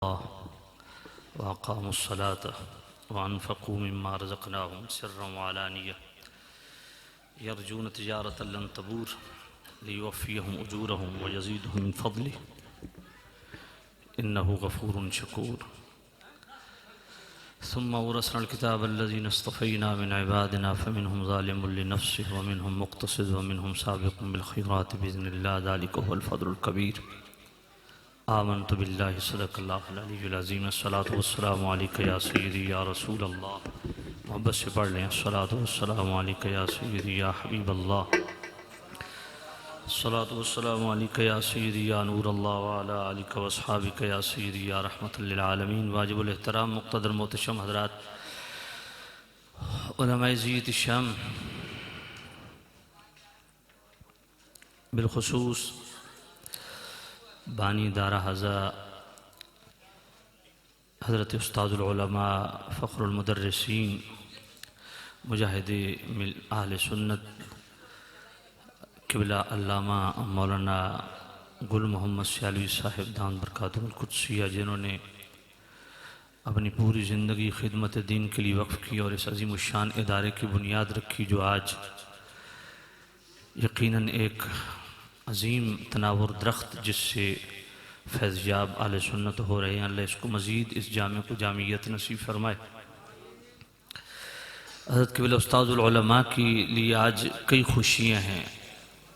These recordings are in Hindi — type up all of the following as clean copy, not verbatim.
वक़ामुस सलात वअनफ़क़ू मिम्मा रज़क़नाहुम सिर्रन व अलानिया यरजून तिजारतन लन तबूर लियुवफ़्फ़ियहुम उजूरहुम व यज़ीदहुम मिन फ़ज़लिहि इन्नहु गफ़ूरुन शकूर। सुम्मा औरसनल किताब अल्लज़ीना इस्तफ़ैना मिन इबादिना फ़मिनहुम ज़ालिमुन लिनफ़्सिहि व मिनहुम मुक़्तसिद व मिनहुम साबिक़ुन बिल ख़ैराति बिइज़्निल्लाह ज़ालिका हुवल फ़ज़्लुल कबीर। आमन्तु बिल्लाहि सदक़ल्लाहुल अलीयुल अज़ीम। अस्सलातु वस्सलामु अलैका या सय्यदी या रसूल अल्लाह। मोहब्बत से पढ़ लें। अस्सलातु वस्सलामु अलैका या सय्यदी या हबीब अल्लाह। अस्सलातु वस्सलामु अलैका या सय्यदी या नूर अल्लाह व अला आलिका व अस्हाबिका या सय्यदी या रहमतल लिल आलमीन। वाजिबुल एहतराम मुक़्तदर मोहतशम हज़रात, उलमाए ज़िय्यत शाम, बिलख़ुसूस बानी दारा हज़ा हज़रत उस्तादुल उलमा फ़ख़्रुल मुदर्रिसीन मुजाहिद अहले सुन्नत क़िबला अल्लामा मौलाना गुल मोहम्मद सियालवी साहिब दान बरकातुहुल कुद्सिया, जिन्होंने अपनी पूरी ज़िंदगी खिदमत दीन के लिए वक्फ़ की और इस अज़ीम शान इदारे की बुनियाद रखी, जो आज यकीनन एक अज़ीम तनावुर दरख्त जिससे फैज़याब आले सुन्नत हो रहे हैं। अल्लाह इसको मज़ीद इस जामे को जामियत नसीब फरमाए। हज़रत क़िबला उस्तादुल उलमा के लिए आज कई खुशियाँ हैं।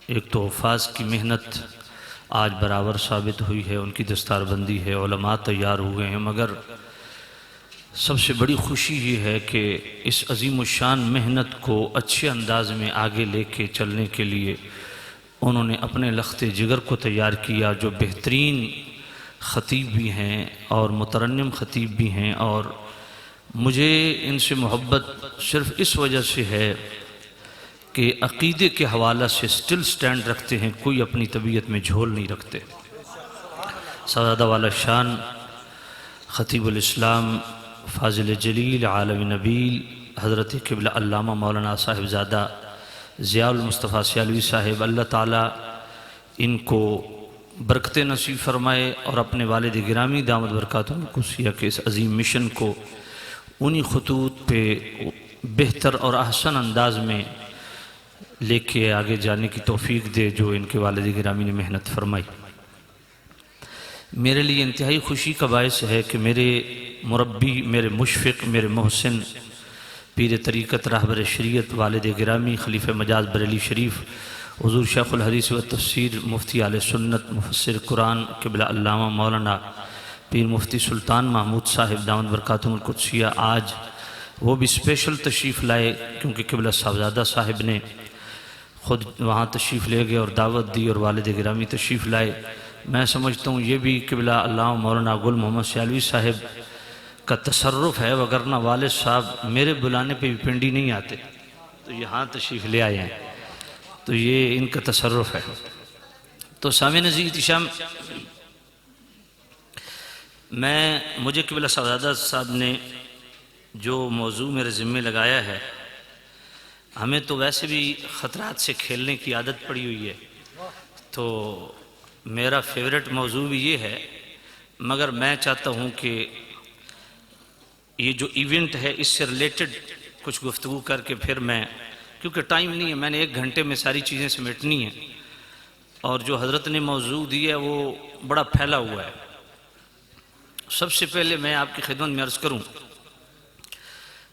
एक तो हफ़ाज़ की मेहनत आज बराबर साबित हुई है, उनकी दस्तारबंदी है, उलमा तैयार हुए हैं, मगर सबसे बड़ी खुशी ये है कि इस अज़ीम शान मेहनत को अच्छे अंदाज में आगे लेके चलने के लिए उन्होंने अपने लख्ते जिगर को तैयार किया, जो बेहतरीन ख़तीब भी हैं और मुतरन्निम ख़तीब भी हैं। और मुझे इनसे मोहब्बत सिर्फ़ इस वजह से है कि अक़ीदे के हवाला से स्टिल स्टैंड रखते हैं, कोई अपनी तबीयत में झोल नहीं रखते। सआदा वाला शान ख़तीबुल इस्लाम फ़ाज़िल जलील आलम नबील हज़रत क़िबला अल्लामा मौलाना साहिबज़ादा ज़ियाउल मुस्तफ़ा सियालवी साहिब, अल्लाह ताला इनको बरकत नसीब फ़रमाए और अपने वालिद गिरामी दामद बरकातुहुल कुद्सिया के इस अज़ीम मिशन को उन्हीं ख़ुतूत पे बेहतर और अहसन अंदाज में लेके आगे जाने की तौफ़ीक़ दे जो इनके वालिद गिरामी ने मेहनत फरमाई। मेरे लिए इंतहाई खुशी का बायस है कि मेरे मुरब्बी, मेरे मुशफ़िक़, मेरे मोहसिन, पीर तरीक़त रहबर शरीयत वालिद गिरामी खलीफ़ मजाज बरेली शरीफ हुज़ूर शेख़ुल हदीस व तफ़सीर मुफ्ती आले सुन्नत मुफ़स्सिर कुरान क़िबला अल्लामा मौलाना पीर मुफ्ती सुल्तान महमूद साहिब दामद बरकातुहुल कुद्सिया आज वो भी स्पेशल तशरीफ़ लाए, क्योंकि क़िबला साहबज़ादा साहिब ने ख़ुद वहाँ तशरीफ़ ले गए और दावत दी और वालिद गिरामी तशरीफ़ लाए। मैं समझता हूँ ये भी क़िबला अल्लामा मौलाना गुल मोहम्मद सियालवी साहिब का तसर्रुफ़ है, वगरना वालिद साहब मेरे बुलाने पे भी पिंडी नहीं आते, तो यहाँ तशरीफ़ ले आए हैं, तो ये इनका तसर्रुफ़ है। तो सामीन अज़ीज़ शाम, मुझे क़िबला साहबज़ादा साहब ने जो मौजू मेरे ज़िम्मे लगाया है, हमें तो वैसे भी ख़तरात से खेलने की आदत पड़ी हुई है, तो मेरा फेवरेट मौजू भी ये है, मगर मैं चाहता हूँ कि ये जो इवेंट है इससे रिलेटेड कुछ गुफ्तगू करके फिर मैं, क्योंकि टाइम नहीं है, मैंने 1 घंटे में सारी चीज़ें समेटनी हैं और जो हज़रत ने मौजू दिया है वो बड़ा फैला हुआ है। सबसे पहले मैं आपकी खिदमत में अर्ज़ करूँ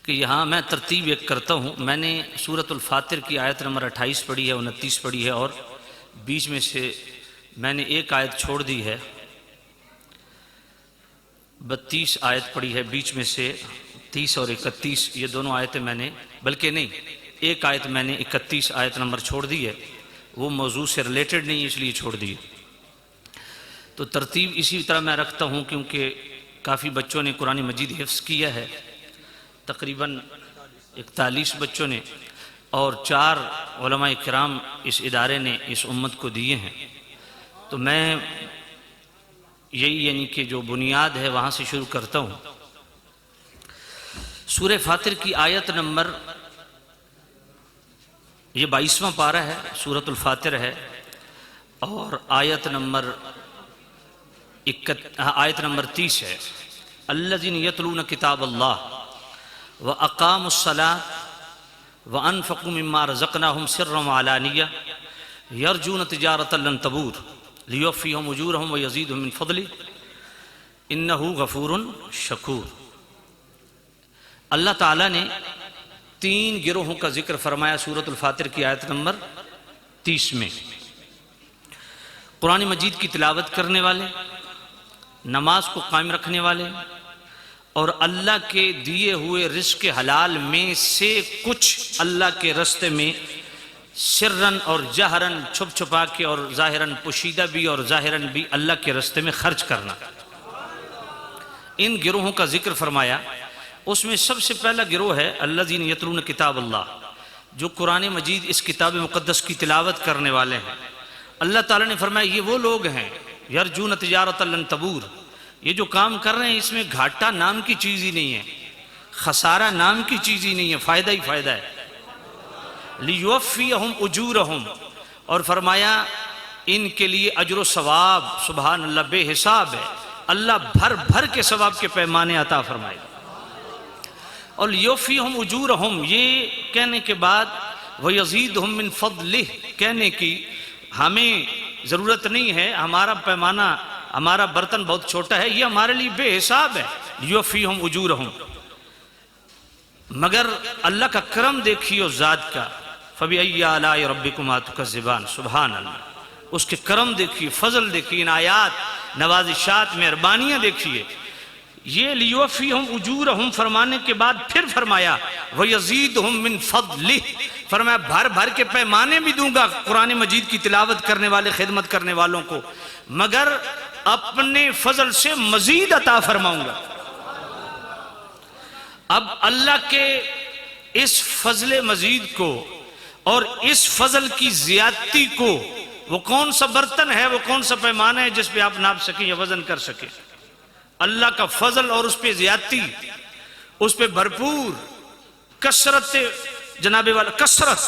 कि यहाँ मैं तरतीब एक करता हूँ। मैंने सूरतुल फ़ातिर की आयत नंबर 28 पढ़ी है, 29 पढ़ी है और बीच में से मैंने एक आयत छोड़ दी है, 32 आयत पढ़ी है, बीच में से 30 और 31 ये दोनों आयतें मैंने, बल्कि नहीं, एक आयत मैंने 31 आयत नंबर छोड़ दी है, वो मौजू से रिलेटेड नहीं इसलिए छोड़ दी। तो तरतीब इसी तरह मैं रखता हूँ, क्योंकि काफ़ी बच्चों ने कुरान मजीद हिफ्ज़ किया है, तकरीबन 41 बच्चों ने, और 4 उलमाए किराम इस इदारे ने इस उम्मत को दिए हैं। तो मैं यही यानी कि जो बुनियाद है वहाँ से शुरू करता हूँ। सूरह फातिर की आयत नंबर, ये 22वां पारा है, सूरतुल फातिर है और आयत नंबर आयत नंबर 30 है, अल्लज़ीन यतलून किताब अल्लाह व अक़ामुस्सलात व अनफ़क़ू मिम्मा रज़क़नाहुम सिर्रन व अलानिया यरजून तिजारतन लन तबूर लियुवफ़्फ़ियहुम उजूरहुम व यज़ीदहुम मिन फ़ज़लिही इन्नहु गफ़ूरुन शकूर। अल्लाह ताला ने 3 गिरोहों का जिक्र फरमाया सूरतुल फातिर की आयत नंबर 30 में। कुरान मजीद की तिलावत करने वाले, नमाज को कायम रखने वाले और अल्लाह के दिए हुए रिज़्क़ हलाल में से कुछ अल्लाह के रास्ते में सिर्रन और जहरन, छुप छुपा के और ज़ाहिरन, पोशीदा भी और ज़ाहिरन भी अल्लाह के रास्ते में खर्च करना, इन गिरोहों का जिक्र फरमाया। उसमें सबसे पहला गिरोह है अल्लज़ीन यतलून किताब अल्लाह, जो कुरान मजीद इस किताब मुक़द्दस की तिलावत करने वाले हैं। अल्लाह ताला ने फरमाया ये वो लोग हैं यरजून तिजारतन लन तबूर, ये जो काम कर रहे हैं इसमें घाटा नाम की चीज़ ही नहीं है, खसारा नाम की चीज़ ही नहीं है, फ़ायदा ही फ़ायदा है। लियुवफ़्फ़ियहुम उजूरहुम, और फरमाया इनके लिए अजर सवाब सुबहान अल्लाह बेहिसाब है, अल्लाह भर भर के सवाब के पैमाने अता फरमाएगा। और लियुवफ़्फ़ियहुम उजूरहुम ये कहने के बाद व यज़ीदहुम मिन फ़ज़लिही कहने की हमें ज़रूरत नहीं है, हमारा पैमाना, हमारा बर्तन बहुत छोटा है, ये हमारे लिए बेहिसाब है। लियुवफ़्फ़ियहुम उजूरहुम, मगर अल्लाह का करम देखिए उस ज़ात का, फ़बिअय्यि आलाइ रब्बिकुमा तुकज़्ज़िबान, सुबहान अल्लाह, उसके करम देखिए, फ़ज़ल देखिए, इनायात, नवाज़िशात, मेहरबानियाँ देखिए। ये लियुवफ़्फ़ियहुम उजूरहुम फरमाने के बाद फिर फरमाया व यज़ीदहुम मिन फ़ज़लिही, फरमाया भर भर के पैमाने भी दूंगा कुरान मजीद की तिलावत करने वाले, खिदमत करने वालों को, मगर अपने फजल से मजीद अता फरमाऊंगा। अब अल्लाह के इस फजल मजीद को और इस फजल की ज्यादती को, वो कौन सा बर्तन है, वो कौन सा पैमाना है जिस पे आप नाप सकें या वजन कर सकें? अल्लाह का फजल और उस पर ज्यादती, उस पर भरपूर कसरत, जनाबे वाला कसरत,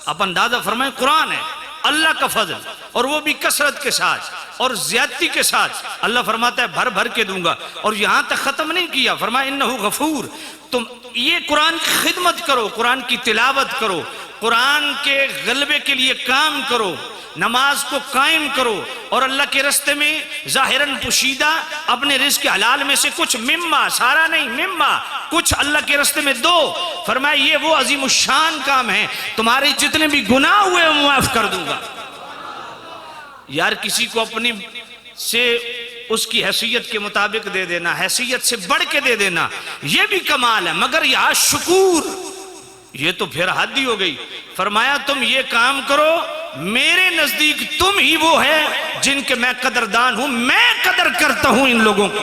आप अंदाजा फरमाए कुरान है अल्लाह का फजल, और वो भी कसरत के साथ और ज्यादती के साथ। अल्लाह फरमाता है भर भर के दूंगा, और यहां तक खत्म नहीं किया, फरमाया इन्नहु गफूर, तुम ये कुरान की खिदमत करो, कुरान की तिलावत करो, कुरान के गलबे के लिए काम करो, नमाज को कायम करो, और अल्लाह के रास्ते में जाहिरन पुशीदा अपने रिज़्क़ हलाल में से कुछ, मिम्मा, सारा नहीं, मिम्मा, कुछ अल्लाह के रास्ते में दो। फरमाया ये वो अजीमुशान काम है, तुम्हारे जितने भी गुनाह हुए वो माफ कर दूंगा। यार किसी को अपनी से उसकी हैसियत के मुताबिक दे देना, हैसियत से बढ़ के दे देना, ये भी कमाल है, मगर यहाँ शुकूर, ये तो फिर हद ही हो गई। फरमाया तुम ये काम करो, मेरे नजदीक तुम ही वो है जिनके मैं कदरदान हूं, मैं कदर करता हूं इन लोगों की,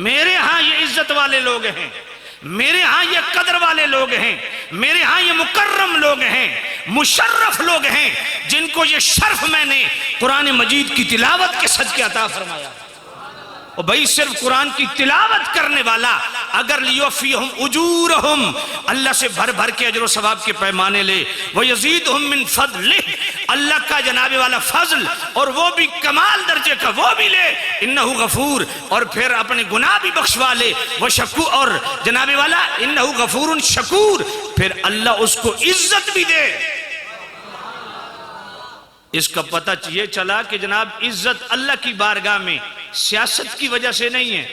मेरे यहां ये इज्जत वाले लोग हैं, मेरे यहां ये कदर वाले लोग हैं, मेरे यहां ये मुकर्रम लोग हैं, मुशर्रफ लोग हैं, जिनको ये शर्फ मैंने कुरान मजीद की तिलावत के सदके अता फरमाया। और भाई सिर्फ कुरान की तिलावत करने वाला अगर लियुवफ़्फ़ियहुम उजूरहुम, अल्लाह से भर भर के अजर सवाब के पैमाने ले, व यज़ीदहुम मिन फ़ज़लिही, अल्लाह का जनाबे वाला फजल और वो भी कमाल दर्जे का वो भी ले, इन्नहु गफूर, और फिर अपने गुनाह भी बख्शवा ले, वो शकूर, और जनाबे वाला इन्नहु गफूरुन शकूर, फिर अल्लाह उसको इज्जत भी दे। इसका पता ये चला कि जनाब इज्जत अल्लाह की बारगाह में सियासत की वजह से नहीं है,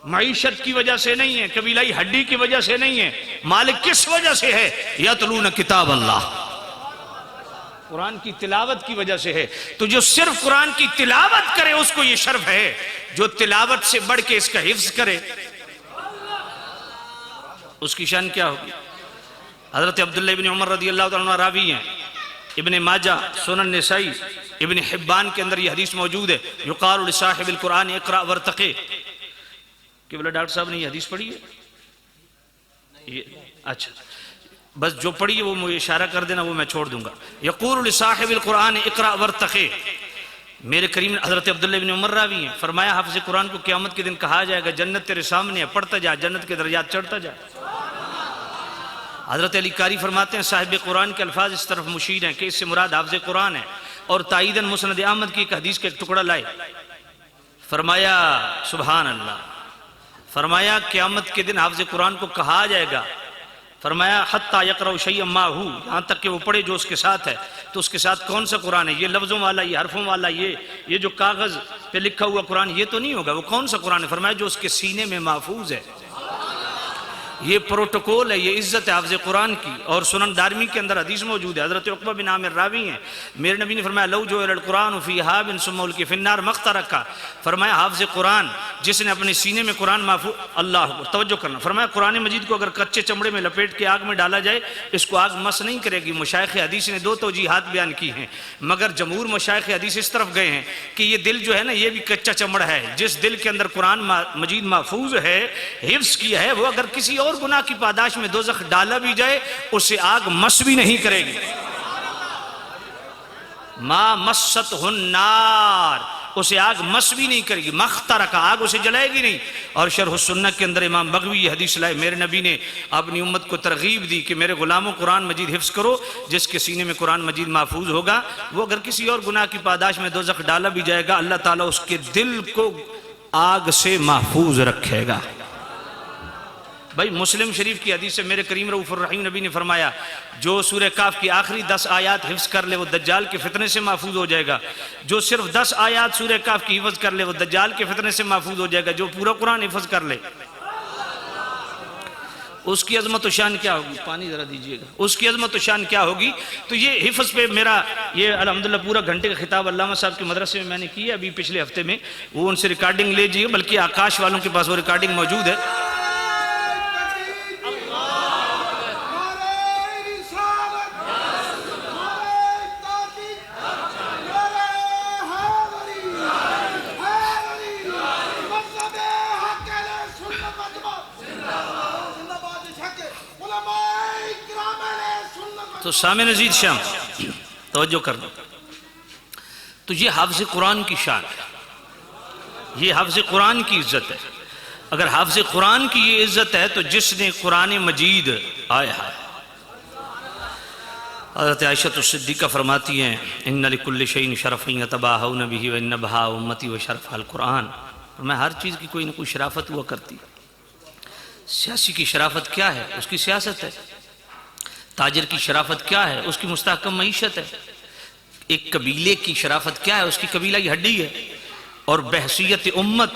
मईशत की वजह से नहीं है, कबीलाई हड्डी की वजह से नहीं है, मालिक किस वजह से है? यतलून किताब अल्लाह, कुरान की तिलावत की वजह से है। तो जो सिर्फ कुरान की तिलावत करे उसको ये शर्फ है, जो तिलावत से बढ़ के इसका हिफ्ज करे उसकी शान क्या होगी? हजरत अब्दुल्लाह इब्न उमर रज़ियल्लाहु तआला अन्हु रावी हैं, इब्न माजा, सुनन निसाई, इब्न हिब्बान के अंदर ये हदीस मौजूद है, युक़ालु लिसाहिबिल कुरान इक़रा वर्तक़ी। कि बोला डॉक्टर साहब ने ये हदीस पढ़ी है? ये अच्छा, बस जो पढ़ी है वो मुझे इशारा कर देना, वो मैं छोड़ दूंगा। यक़ूलु लिसाहिबिल कुरान इक़रा वर्तक़ी, मेरे करीम हजरत अब्दुल्लाह इब्न उमर रावी हैं, फरमाया हाफ़िज़ कुरान को क़यामत के दिन कहा जाएगा जन्नत तेरे सामने है, पढ़ता जा, जन्नत के दर्जात चढ़ता जा। हजरत अली कारी फरमाते हैं साहिब कुरान के अल्फाज इस तरफ मुशीर हैं कि इससे मुराद हाफ़िज़ कुरान है। और ताईदन मुस्नद अहमद की एक हदीस का एक टुकड़ा लाए। फरमाया सुभान अल्लाह, फरमाया क़यामत के दिन हाफ़िज़ कुरान को कहा जाएगा, फरमाया हत्ता यक़रअ शैअन माहू, यहाँ तक कि वो पढ़े जो उसके साथ है। तो उसके साथ कौन सा कुरान है? ये लफ्ज़ों वाला, ये हरफों वाला, ये जो कागज़ पे लिखा हुआ कुरान, ये तो नहीं होगा। वो कौन सा कुरान है? फरमाया जो उसके सीने में महफूज है। ये प्रोटोकॉल है, ये इज्जत है हाफ़िज़ कुरान की। और सुनन दारमी के अंदर हदीस मौजूद है, हज़रत उक़बा बिन आमिर रावी हैं, मेरे नबी ने फरमाया लौ जो कुरान फ़ी हाबिन सुम्मा उल्क़िया फ़िन्नार मख्तरका, फरमाया हाफ़िज़ कुरान जिसने अपने सीने में कुरान महफूज, अल्लाह तवज्जो करना, फरमाया कुरान मजीद को अगर कच्चे चमड़े में लपेट के आग में डाला जाए इसको आग मस नहीं करेगी। मशाइख़ हदीस ने दो तौजीहात बयान की हैं, मगर जमहूर मशाइख़ हदीस इस तरफ गए हैं कि ये दिल जो है ना, ये भी कच्चा चमड़ा है। जिस दिल के अंदर कुरान मजीद महफूज है, हिफ्ज़ किया है, वो अगर किसी और गुनाह की पादाश में दोज़ख डाला भी जाए उसे आग मस भी नहीं करेगी। मा मस्सत हुन्नार, उसे आग मस भी नहीं करेगी। मख्तरका, आग उसे जलाएगी नहीं। और शरह सुन्नह के अंदर इमाम बगवी ये हदीस लाए, मेरे नबी ने अपनी उम्मत को तरगीब दी कि मेरे गुलामों कुरान मजीद हिफ्ज़ करो। जिसके सीने में कुरान मजीद महफूज होगा वो अगर किसी और गुनाह की पादाश में दोज़ख डाला भी जाएगा, अल्लाह ताला उसके दिल को आग से महफूज रखेगा। भाई मुस्लिम शरीफ की हदीस से मेरे करीम रऊफ़ुर रहीम नबी ने फरमाया जो सूरह काफ की आखिरी 10 आयात हिफ्ज़ कर ले वो दज्जाल के फितने से महफूज हो जाएगा। जो सिर्फ 10 आयात सूरह काफ की हिफ्ज़ कर ले वो दज्जाल के फितने से महफूज हो जाएगा। जो पूरा कुरान हिफ्ज़ कर ले उसकी अज़मत व शान क्या होगी? पानी ज़रा दीजिएगा। उसकी अज़मत व शान क्या होगी? तो ये हिफ्ज़ पे मेरा ये अल्हम्दुलिल्लाह पूरा घंटे का खिताब अल्लामा साहब के मदरसे में मैंने किया अभी पिछले हफ्ते में। वो उनसे रिकॉर्डिंग ले जाइए, बल्कि आकाश वालों के पास वो रिकॉर्डिंग मौजूद है। तो सामे नज़ीर शाम तवज्जो कर लो। तो ये हाफ़िज़ कुरान की शान है, ये हाफ़िज़ कुरान की इज़्ज़त है। अगर हाफ़िज़ कुरान की ये इज़्ज़त है तो जिसने कुरान मजीद आया है, हज़रत आयशा सिद्दीक़ा फरमाती हैं इन्ना लिकुल्लि शैइन शरफ़न यतबाहून बिही व इन्ना बहा उम्मती व शरफ़ल कुरान। मैं हर चीज़ की कोई ना कोई शराफत हुआ करती। सियासी की शराफत क्या है? उसकी सियासत है। ताजिर की शराफत क्या है? उसकी मुस्तहकम मईशत है। एक कबीले की शराफत क्या है? उसकी कबीला की हड्डी है। और बहसीयत उम्मत,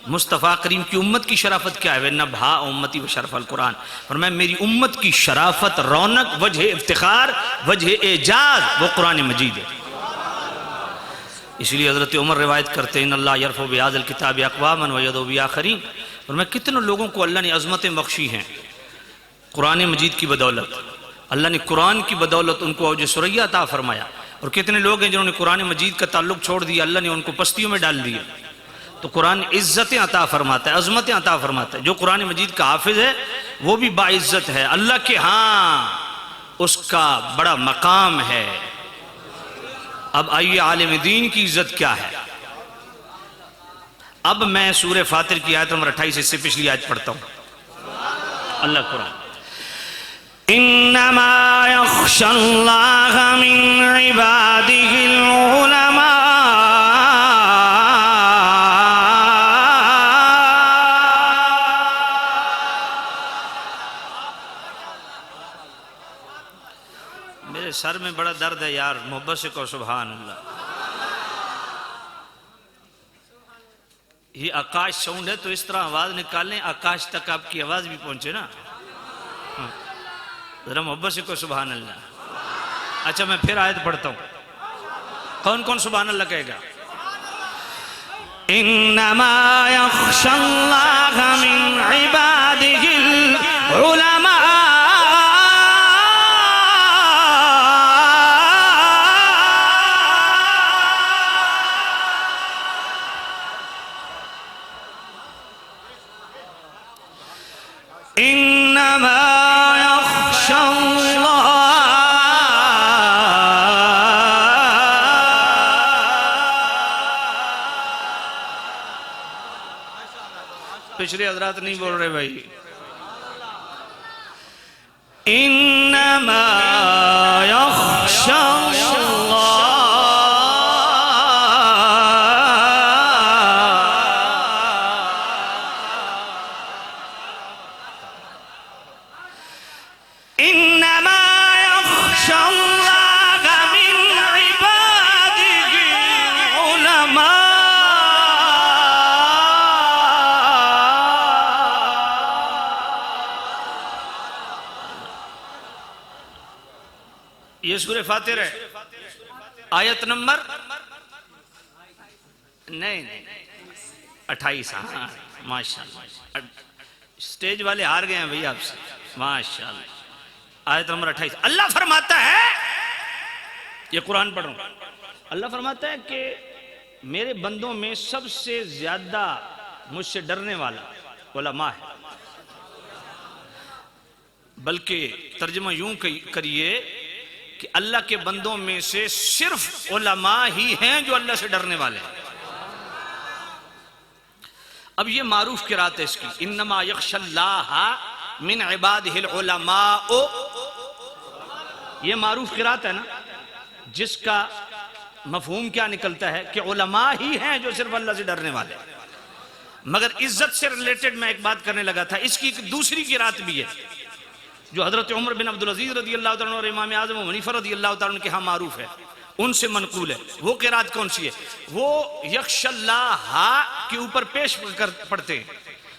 मुस्तफ़ा करीम की उम्मत की शराफत क्या है? वन्ना भा उम्मती व शरफ़ल कुरान। और मैं मेरी उम्मत की शराफत, रौनक, वजह इफ्तिखार, वजह एजाज वो कुरान मजीद है। इसलिए हज़रत उमर रिवायत करते हैं अल्लाह यरफ़उ बिहाज़िल किताबि अक़वामन व यदउ बिआख़रीन। और मैं कितने लोगों को अल्लाह ने अज़मतें बख्शी हैं कुरान मजीद की बदौलत। अल्लाह ने कुरान की बदौलत उनको औज सुरैया अता फरमाया। और कितने लोग हैं जिन्होंने कुरान मजीद का ताल्लुक छोड़ दिया, अल्लाह ने उनको पस्तियों में डाल दिया। तो कुरान इज़्ज़तें अता फरमाता है, अज़मतें अता फरमाता है। जो कुरान मजीद का हाफिज़ है वो भी बाइज़्ज़त है, अल्लाह के हाँ उसका बड़ा मकाम है। अब आइए आलिम दीन की इज़्ज़त क्या है। अब मैं सूरह फातिर की आयत नंबर 28 इससे पिछली आयत पढ़ता हूँ। अल्लाह कुरान इन्नमा यख्शल्लाह मिन इबादिहिल उलमा। मेरे सर में बड़ा दर्द है यार, मोहब्बत से कहो सुभान अल्लाह। ये आकाश साउंड है तो इस तरह आवाज निकालें आकाश तक आपकी आवाज भी पहुंचे ना। जरा मोहब्बत से को सुभान अल्लाह। अच्छा मैं फिर आयत पढ़ता हूँ। कौन कौन सुभान अल्लाह कहेगा? इन्नमा यख्शल्लाह मिन इबादिहिल उलमा। इन्नमा पिछले हजरात नहीं बोल रहे भाई। इन्नमा यख्शल्लाह उलमा। ये सूरह फातिर है, आयत नंबर नहीं 28। हाँ माशाल्लाह, स्टेज वाले हार गए हैं भैया आपसे, माशाल्लाह। आयत नंबर 28 अल्लाह फरमाता है, ये कुरान पढ़ रहा हूं, अल्लाह फरमाता है कि मेरे बंदों में सबसे ज्यादा मुझसे डरने वाला उलमा है। बल्कि तर्जुमा यूं करिए कि अल्लाह के बंदों में से सिर्फ उलमा ही हैं जो अल्लाह से डरने वाले हैं। अब ये मारूफ किरात है इसकी, इन्नमा यख्शल्लाह मिन इबादिहिल उलमाओ। ये मारूफ किरात है ना, जिसका मफहूम क्या निकलता है कि उलमा ही हैं जो सिर्फ अल्लाह से डरने वाले हैं। मगर इज्जत से रिलेटेड मैं एक बात करने लगा था, इसकी एक दूसरी किरात भी है जो हजरत उमर बिन अब्दुल अजीज रदी अल्लाह तआला और इमाम आज़म अबू हनीफा रदी अल्लाह तआला के यहाँ मारूफ है, उनसे मनकूल है। वो किरात कौन सी है? वो यख्शल्लाह के ऊपर पेश पढ़ते हैं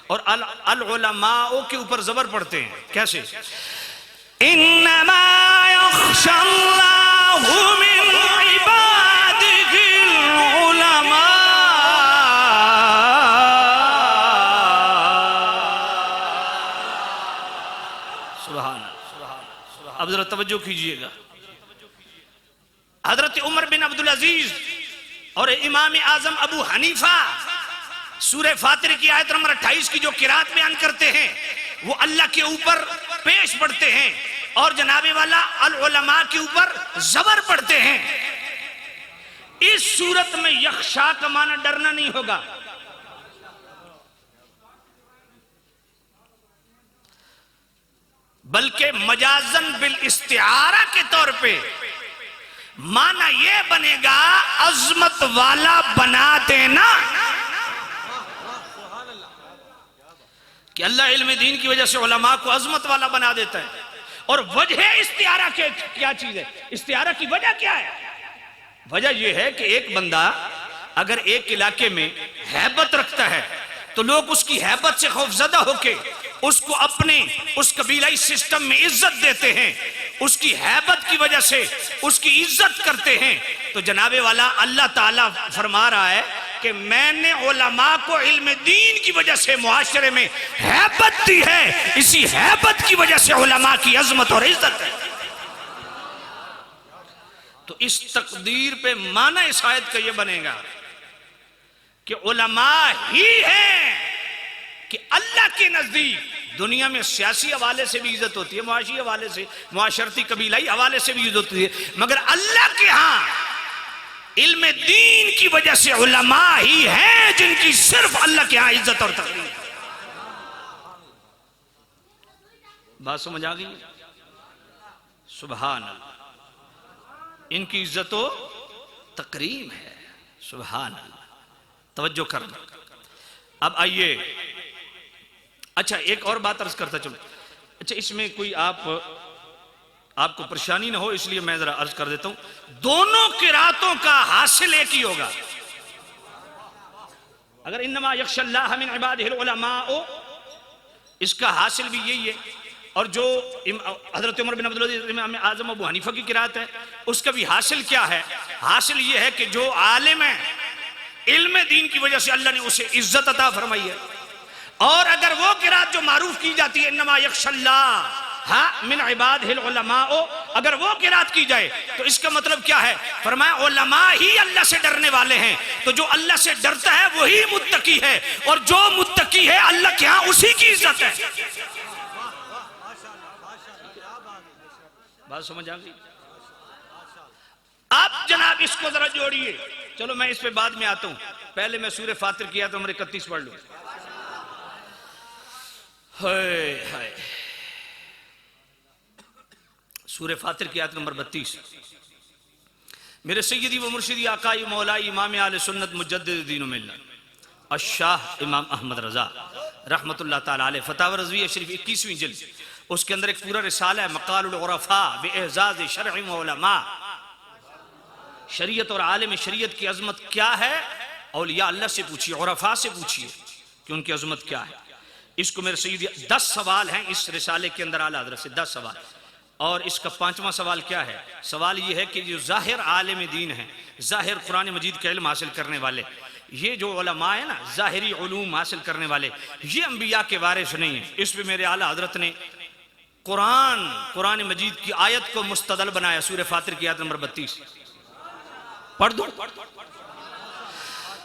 और अल उलमाओ के ऊपर जबर पढ़ते हैं। कैसे? इन्नमा यख्शल्लाहु मिन इबादिहिल उलमा। सुभान अल्लाह। अब जरा तवज्जो कीजिएगा, हजरत उमर बिन अब्दुल अजीज और इमाम आजम अबू हनीफा सूरह फातिर की आयत नंबर 28 की जो किरात बयान करते हैं वो अल्लाह के ऊपर पेश पढ़ते हैं और जनाबे वाला अल उलमा के ऊपर जबर पढ़ते हैं। इस सूरत में यख्शा का माना डरना नहीं होगा, बल्कि मजाजन बिल इस्तिआरा के तौर पे माना यह बनेगा अजमत वाला बना देना, कि अल्लाह इल्म दीन की वजह से उलमा को अजमत वाला बना देता है। और वजह इस्तिआरा के क्या चीज है? इस्तिआरा की वजह क्या है? वजह यह है कि एक बंदा अगर एक इलाके में हैबत रखता है तो लोग उसकी हैबत से खौफजदा होके उसको अपने उस कबीलाई सिस्टम में इज्जत देते हैं, उसकी हैबत की वजह से उसकी इज्जत करते हैं। तो जनाबे वाला अल्लाह ताला फरमा रहा है कि मैंने उलमा को इल्म दीन की वजह से मुआशरे में हैबत दी है, इसी हैबत की वजह से उलमा की अजमत और इज्जत है। तो इस तकदीर पे माना इस आयत का यह बनेगा कि उलमा ही हैं कि अल्लाह के नजदीक दुनिया में सियासी हवाले से भी इज्जत होती है, मुआशी हवाले से, मुआशरती कबीलाई हवाले से भी इज्जत होती है, मगर अल्लाह के यहां इल्म दीन की वजह से उलमा ही हैं जिनकी सिर्फ अल्लाह के यहां इज्जत और तकरीम। बात समझ आ गई? सुभान अल्लाह, इनकी इज्जत और तकरीम है। सुभान अल्लाह, तवज्जो करना। अब आइए, अच्छा एक और बात अर्ज करता चलो। अच्छा इसमें कोई आपको परेशानी ना हो इसलिए मैं जरा अर्ज कर देता हूं, दोनों किरातों का हासिल एक ही होगा। अगर इन्नमा यख्शल्लाह मिन इबादिहिल उलमाओ, इसका हासिल भी यही है। और जो हजरत उमर बिन अब्दुल अजीज इमाम आजम अबू हनीफा की किरात है उसका भी हासिल क्या है? हासिल ये है कि जो आलिम है इल्म दीन की वजह से अल्लाह ने उसे इज्जत अता फरमाई है। और अगर वो किरात जो मारूफ की जाती है इन्नमा यख्शल्लाह मिन इबादिहिल उलमाओ, अगर वो किरात की जाए तो इसका मतलब क्या है? फरमाया उलमा ही अल्लाह से डरने वाले हैं। तो जो अल्लाह से डरता है वही मुत्तकी है, और जो मुत्तकी है अल्लाह के यहां उसी की इज्जत है। बात समझ आ गई? आप जनाब इसको जरा जोड़िए। चलो मैं इस पे बाद में आता हूं, पहले मैं सूरह फातिर किया तो हमने 31 पढ़ लूं। हाय सूरह फातिर की आयत नंबर 32। मेरे सैयदी व मुर्शिदी आकाई मौलाई इमाम आले सुन्नत मुजद्दिद दीन मिल्लत अशाह इमाम अहमद रजा रहमतुल्लाह ताला अलैह फतावा रज़विया शरीफ 21वीं जिल्द, उसके अंदर एक पूरा रिसाला है मक़ालुल उरफ़ा बिएज़ाज़ शरई व उलमा। शरीयत और आलिम शरीयत की अजमत क्या है, औलिया अल्लाह से पूछिए, उरफा से पूछिए कि उनकी अजमत क्या है। इसको मेरे सैयद 10 सवाल हैं इस रिसाले के अंदर आला हज़रत से 10 सवाल। और इसका 5वां सवाल क्या है? सवाल ये है कि जो ज़ाहिर आलिम दीन है, ज़ाहिर कुरान मजीद का इल्म हासिल करने वाले, ये जो उलमा है ना ज़ाहिरी उलूम हासिल करने वाले, ये अंबिया के वारिस नहीं है। इस पर मेरे आला हज़रत ने कुरान मजीद की आयत को मुस्तदल बनाया। सूरह फातिर की आयत नंबर 32 पढ़ दो।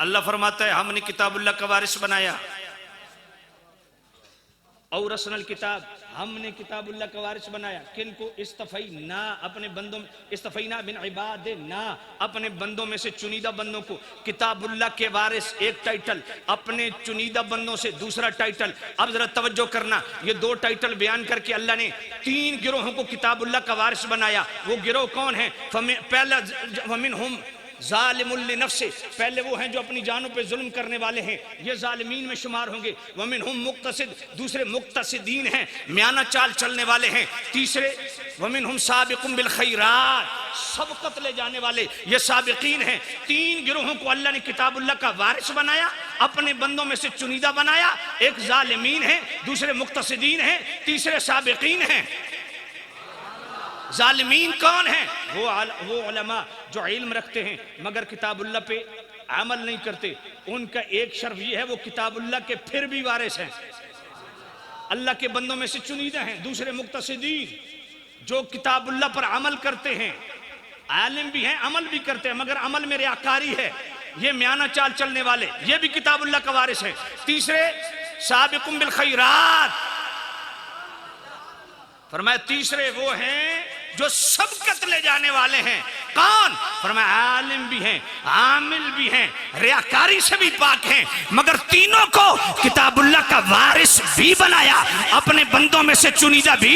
अल्लाह फरमाता है हमने किताबुल्लाह का वारिस बनाया। और रसनल किताब, हमने किताबुल्लाह का वारिस बनाया। किनको? इस्तफैना, अपने बंदों में, इस्तफैना बिन इबादिना, अपने बंदों में से चुनीदा बंदों को। किताबुल्लाह के वारिस एक टाइटल, अपने चुनीदा बंदों से दूसरा टाइटल। अब जरा तवज्जो करना, ये 2 टाइटल बयान करके अल्लाह ने 3 गिरोहों को किताबुल्लाह का वारिस बनाया। वो गिरोह कौन है? पहला वमिनहुम ज़ालिमुल लिनफ्से, पहले वो हैं जो अपनी जानों पे जुल्म करने वाले हैं, ये ज़ालिमीन में शुमार होंगे। वमिनहुम मुक्तसिद, दूसरे मुक्तसिदीन हैं, म्याना चाल चलने वाले हैं। तीसरे वमिनहुम साबिकुम बिल खैरात, सबकत ले जाने वाले, ये साबिकीन हैं। 3 गिरोहों को अल्लाह ने किताबुल्लाह का वारिस बनाया, अपने बंदों में से चुनीदा बनाया। एक ज़ालिमीन है, दूसरे मुक्तसिदीन हैं, तीसरे साबिकीन हैं। जालिमीन कौन है? वो उलमा जो इल्म रखते हैं मगर किताबुल्लाह पे अमल नहीं करते। उनका एक शर्फ ये है, वो किताबुल्लाह के फिर भी वारिस हैं, अल्लाह के बंदों में से चुनीदा हैं। दूसरे मुक्तसिदीन जो किताबुल्लाह पर अमल करते हैं, आलिम भी हैं, अमल भी करते हैं, मगर अमल में रियाकारी है, ये म्याना चाल चलने वाले, ये भी किताबुल्लाह का वारिस है। तीसरे साबिकुम बिल खैरात, फरमाया तीसरे वो हैं जो सबकत ले जाने वाले हैं। कौन? फरमाया आलिम भी हैं, आमिल भी हैं, रियाकारी से भी पाक हैं, मगर तीनों को किताबुल्लाह का वारिस भी बनाया, अपने बंदों में से चुनीदा भी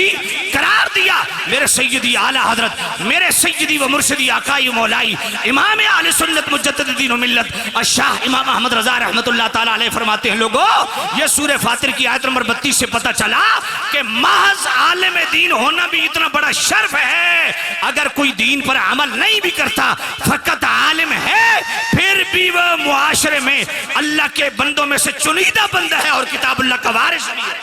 करार दिया। मेरे सैयदी आला हजरत, मेरे सैयदी व मुर्शिदी आकाई मौलाई इमाम आले सुन्नत मुजद्दिद दीन व मिल्लत अशाह इमाम अहमद रजा रहमतुल्लाह ताला अलैह फरमाते हैं, लोगों ये सूरह फातिर की आयत नंबर 32 से पता चला कि महज आलिम दीन होना भी इतना बड़ा शर्फ है। अगर कोई दीन पर अमल नहीं भी करता, फकत आलिम है, फिर भी वह मुआशरे में अल्लाह के बंदों में से चुनीदा बंदा है और किताबुल्लाह का वारिस भी है।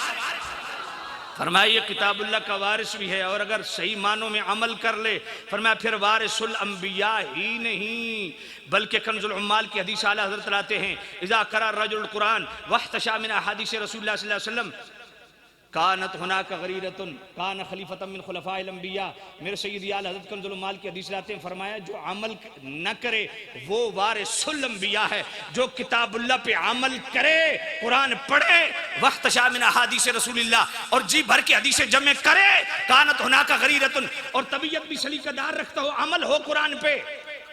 फरमाया ये किताबुल्लाह का वारिस भी है, और अगर सही मानों में अमल कर ले, फरमाया फिर वारिसुल अंबिया ही नहीं बल्कि कंजुल उम्माल की हदीस आला हज़रत लाते हैं, इज़ा करा रजुल कुरान वहतशा मिन अहादीस रसूलुल्लाह सल्लल्लाहु अलैहि वसल्लम कानत हुनाका गरीरतुन कान खलीफतम मिन खुलफाइल अंबिया। मेरे सैयदी आला हज़रत कंजुल उम्माल की हदीस लाते हैं, फरमाया जो अमल न करे वो वारिसुल अंबिया है, जो किताबुल्लाह पे अमल करे, कुरान पढ़े, वहतशा मिन अहादीस रसूलुल्लाह, और जी भर के हदीसें जमे करे, कानत हुनाका गरीरतुन, और तबीयत भी सलीकादार रखता हो, अमल हो कुरान पे,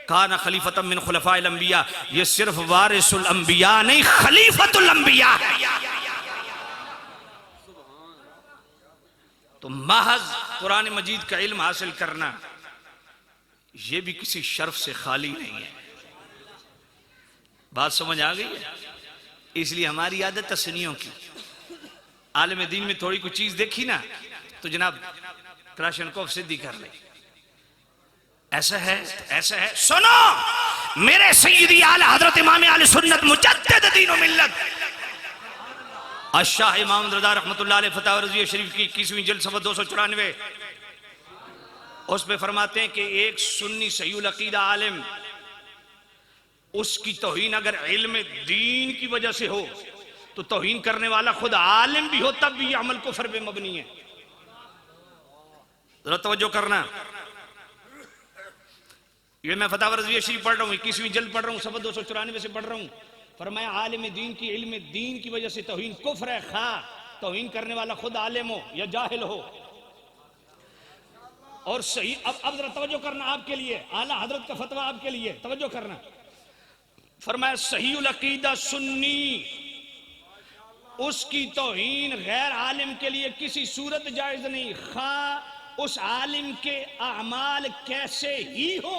कान खलीफतम मिन खुलफाइल अंबिया। ये सिर्फ वारिसुल अंबिया नहीं, खलीफतुल अंबिया है। तो महज कुरान मजीद का इल्म हासिल करना ये भी किसी शर्फ से खाली नहीं है। बात समझ आ गई है? इसलिए हमारी आदत है सुन्नियों की, आलिम दीन में थोड़ी कोई चीज देखी ना तो जनाब क्लाशनकोफ सिद्धि कर ले, ऐसा है ऐसा है। सुनो मेरे सैयदी आला हजरत इमाम आले सुन्नत मुजद्दिद दीन व मिल्लत अशाह इमाम रज़ा रहमतुल्लाह अलैह फतवा रज़िया शरीफ की 21वीं जिल्द सफ़ा 294 उस पे फरमाते हैं कि एक सुन्नी सहीउल अकीदा आलिम, उसकी तौहीन अगर इल्म दीन की वजह से हो तो तौहीन करने वाला खुद आलिम भी हो तब भी ये अमल कुफ्र पे मबनी है। जरा तवज्जो करना, ये मैं फतावा रज़विया शरीफ पढ़ रहा हूँ, 21वीं जल्द पढ़ रहा हूँ, सफ़ा 294 से पढ़ रहा हूँ। फरमाया आलिम दीन की इल्म दीन की वजह से तौहीन कुफ्र है, खा तौहीन करने वाला खुद आलिम हो या जाहिल हो। और सही अब जरा तवज्जो करना, आपके लिए आला हजरत का फतवा, आपके लिए तवज्जो करना। फरमाया सहीउल अकीदा सुन्नी, उसकी तौहीन गैर आलिम के लिए किसी सूरत जायज नहीं, खा उस आलिम के अमाल कैसे ही हो।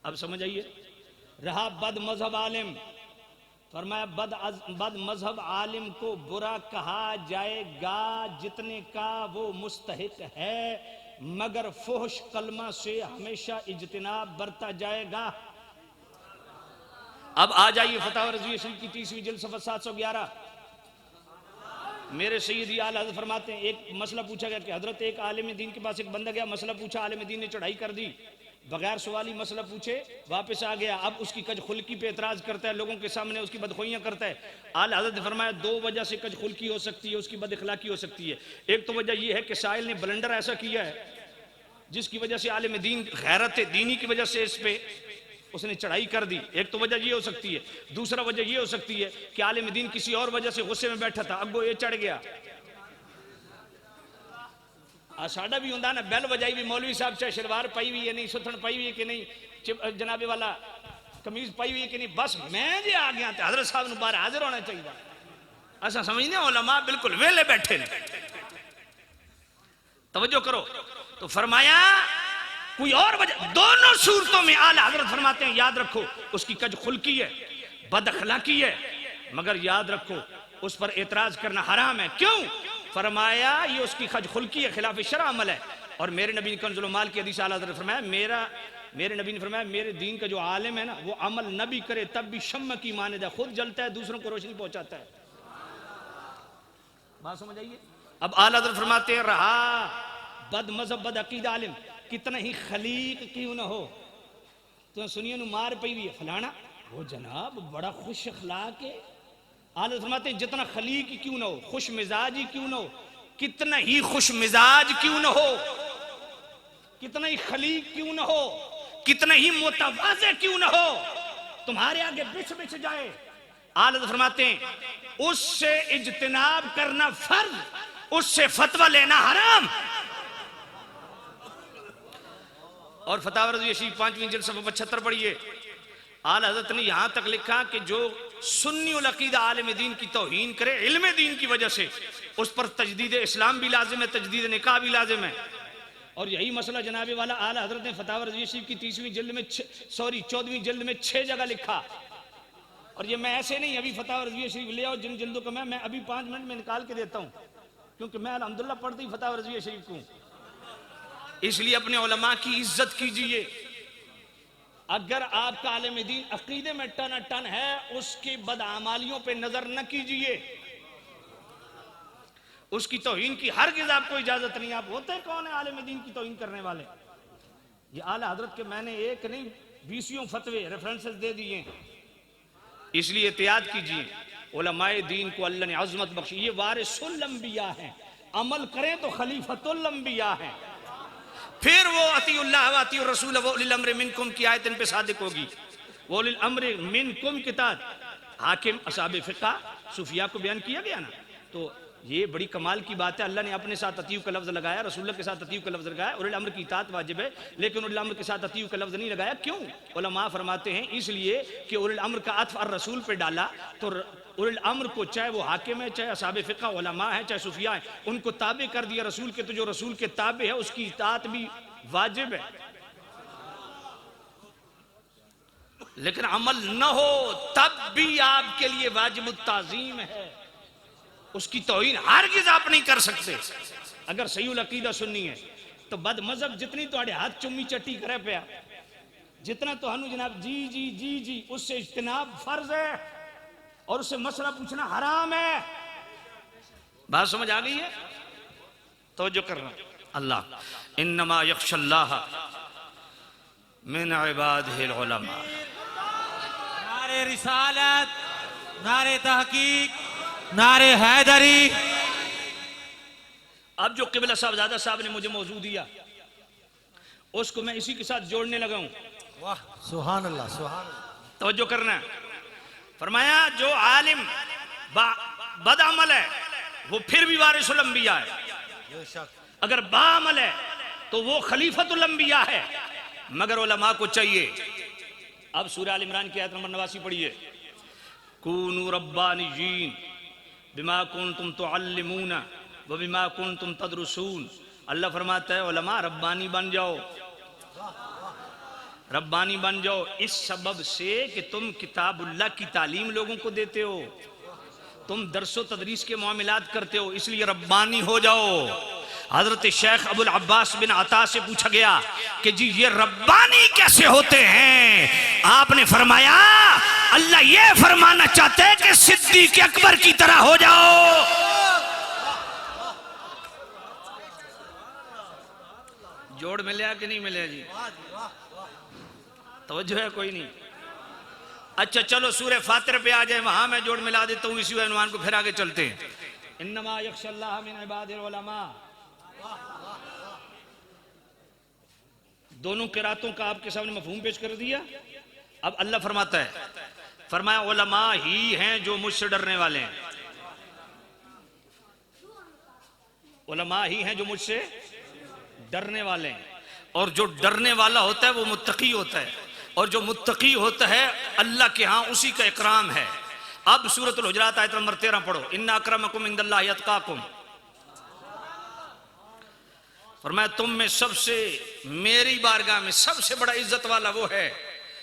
अब समझ आइए। रहा बद मजहब आलिम, फरमाया बद मजहब आलिम को बुरा कहा जाएगा जितने का वो मुस्तहिक है, मगर फुहश कलमा से हमेशा इज्तिनाब बरता जाएगा। अब आ जाइए फतावा रज़विया शरीफ की 30वीं जल्द सफ़ा 711। मेरे सैयदी आला हज़रत फरमाते हैं, एक मसला पूछा गया कि हजरत एक आलिम दीन के पास एक बंदा गया, मसला पूछा, आलिम दीन ने चढ़ाई कर दी, बगैर सवाली मसला पूछे वापस आ गया। अब उसकी कज खुल्की पे एतराज करता है, लोगों के सामने उसकी बदखोइयाँ करता है। आला हज़रत ने फरमाया 2 वजह से कज खुल्की हो सकती है, उसकी बद इखलाकी हो सकती है। एक तो वजह यह है कि साइल ने ब्लंडर ऐसा किया है जिसकी वजह से आलिम दीन गैरत दीनी की वजह से इस पे उसने चढ़ाई कर दी, एक तो वजह ये हो सकती है। दूसरा वजह ये हो सकती है कि आलिम दीन किसी और वजह से गुस्से में बैठा था, अगो ये चढ़ गया। साडा भी होंदा ना, बैल बजाई भी मौलवी साहब चाहे शलवार पाई हुई है नहीं, सुथन पाई हुई है कि नहीं, जनाबे वाला कमीज पाई हुई है कि नहीं, बस मैं जे आ गया तो हजरत साहब ने बाहर हाजिर होना चाहिए। ऐसा समझने उलमा बिल्कुल वेले बैठे ने। तवज्जो करो। तो फरमाया कोई और वजह, दोनों सूरतों में आला हजरत फरमाते हैं याद रखो उसकी कज खुल्की है, बद अखलाकी है, मगर याद रखो उस पर एतराज करना हराम है। क्यों? फरमाया ये उसकी खज खुल्की है, खिलाफ शरअ अमल है। और मेरे नबी कंजुल माल की हदीस आला हजरत फरमाया, मेरे नबी ने फरमाया मेरे दीन का जो आलिम है ना, वो अमल नबी करे तब भी शम्म की मानद है, खुद जलता है दूसरों को रोशनी पहुंचाता है। बात समझ आइए। अब आला हजरत फरमाते हैं रहा बद मजहब बद अकीदा आलिम कितना ही खलीक क्यों ना हो, तो सुनिए नु मार पई हुई है फलाना वो जनाब बड़ा खुश अखलाक है। आला फरमाते हैं जितना खलीक क्यों ना हो, खुश मिजाज ही क्यों ना हो, कितना ही खुश मिजाज क्यों ना हो, कितना ही खलीक क्यों ना हो, कितना ही मुतवाज़े क्यों ना हो, तुम्हारे आगे बिछ बिछ जाए, आला फरमाते हैं उससे इज्तिनाब करना फर्ज, उससे फतवा लेना हराम। और फतावा रज़विया शरीफ 5वीं जल्द सफ़ा 75 पढ़िए। आला हज़रत ने यहां तक लिखा कि जो सुन्नी उल अक़ीदा आलिम दीन की तौहीन करे इल्म दीन की वजह से, उस पर तजदीद इस्लाम भी लाजिम है, तजदीद निकाह भी लाजिम है। और यही मसला जनाबे वाला आला हज़रत ने फतावा रज़विया शरीफ की 30वीं जल्द में 14वीं जल्द में 6 जगह लिखा। और ये मैं ऐसे नहीं अभी फतावा रज़विया शरीफ ले आओ जिन जल्दों को मैं अभी 5 मिनट में निकाल के देता हूं, क्योंकि मैं अल्हम्दुलिल्लाह पढ़ती फतावा रज़विया शरीफ को। इसलिए अपने उलमा की इज्जत कीजिए। अगर आपका आलिम दीन अकीदे में टन टन है, उसकी बदआमालियों पे नजर न कीजिए, उसकी तौहीन की हरगिज़ आपको इजाजत नहीं। आप होते कौन है आलिम दीन की तौहीन करने वाले? ये आला हजरत के मैंने एक नहीं 20 फतवे रेफरेंसेस दे दिए, इसलिए एहतियात कीजिए। उलमाए दीन को अल्लाह ने अज़मत बख्शी, ये वारिसुल अंबिया हैं, अमल करें तो खलीफतुल अंबिया हैं। फिर वो अतीउल्लाह व अतीउर रसूल व उलिल अम्र मिनकुम की आयत इन पे सादिक होगी। वो उलिल अम्र मिनकुम के तहत हाकिम असहाब फिक़ा सूफिया को बयान किया गया ना, तो ये बड़ी कमाल की बात है। अल्लाह ने अपने साथ अतीउ का लफ्ज़ लगाया, रसूल के साथ अतीउ का लफ्ज़ लगाया, उलिल अम्र की इताअत वाजिब है, लेकिन उलिल अम्र के साथ अतीउ का लफ्ज़ नहीं लगाया। क्यों? उलमा फरमाते हैं इसलिए कि उलिल अम्र का अत्फ़ अर रसूल पे डाला, तो उलिल अम्र को चाहे वो हाकिम है, चाहे असहाब फिक़ा उलमा है, चाहे सूफिया है, उनको ताबे कर दिया रसूल के, तो जो रसूल के ताबे है उसकी इताअत भी वाजिब है। लेकिन अमल न हो तब भी आपके लिए वाजिब ताज़ीम है, उसकी तौहीन हरगिज़ आप नहीं कर सकते। अगर सहीउल अक़ीदा सुन्नी है तो बद मजहब जितनी तुम्हारे हाथ चुम्मी चट्टी करे पे जितना तो हनु जनाब जी जी जी जी, उससे इज्तिनाब फर्ज है और उससे मसला पूछना हराम है। बात समझ आ गई है? तवज्जो करना। अल्लाह इन्नमा यख्शल्लाह मिन इबादिहिल उलमा। नारे रिसालत, नारे तहकीक, नारे हैदरी। अब जो क़िबला साहबजादा साहब ने मुझे मौजू दिया, उसको मैं इसी के साथ जोड़ने लगा हूं। वाह सुभान अल्लाह सुभान अल्लाह। तवज्जो करना। फरमाया जो आलिम बदअमल है वो फिर भी वारिसुल अंबिया है, बेशक। अगर बाअमल है तो वो खलीफतुल अंबिया है। मगर उलमा को चाहिए। अब सूरह आल इमरान की आयत नंबर 89 पढ़िए। कूनू रब्बानियीन बिमा कुंतुम तुअल्लिमूना व बिमा कुंतुम तदरुसून। अल्लाह फरमाता है उलमा रब्बानी बन जाओ, रब्बानी बन जाओ इस सबब से कि तुम किताबुल्लाह की तालीम लोगों को देते हो, तुम दरसो तदरीस के मामलात करते हो, इसलिए रब्बानी हो जाओ। हजरत शेख अबुल अब्बास बिन अता से पूछा गया कि जी ये रब्बानी कैसे होते हैं? आपने फरमाया अल्लाह ये फरमाना चाहते हैं कि सिद्दीक अकबर की तरह हो जाओ। जोड़ मिले कि नहीं मिले जी? तवज्जो है कोई नहीं? अच्छा चलो सूरह फातिर पे आ जाए, वहां मैं जोड़ मिला देता हूं इसी अनुमान को, फिर आगे चलते हैं। इन्नमा यख्शल्लाह मिन इबादिल उलमा। दोनों किरातों का आपके सामने मफहूम पेश कर दिया। अब अल्लाह फरमाता है, फरमाया उलमा ही हैं जो मुझसे डरने वाले हैं, उलमा ही हैं जो मुझसे डरने वाले हैं। और जो डरने वाला होता है वो मुत्तकी होता है, और जो मुत्तकी होता है अल्लाह के यहाँ उसी का इकराम है। अब सूरतुल हुजरात आयत नंबर 13 पढ़ो। इन्ना अक्रमकुम इंदल्लाहि अत्काकुम। फरमाया तुम में सबसे, मेरी बारगाह में सबसे बड़ा इज्जत वाला वो है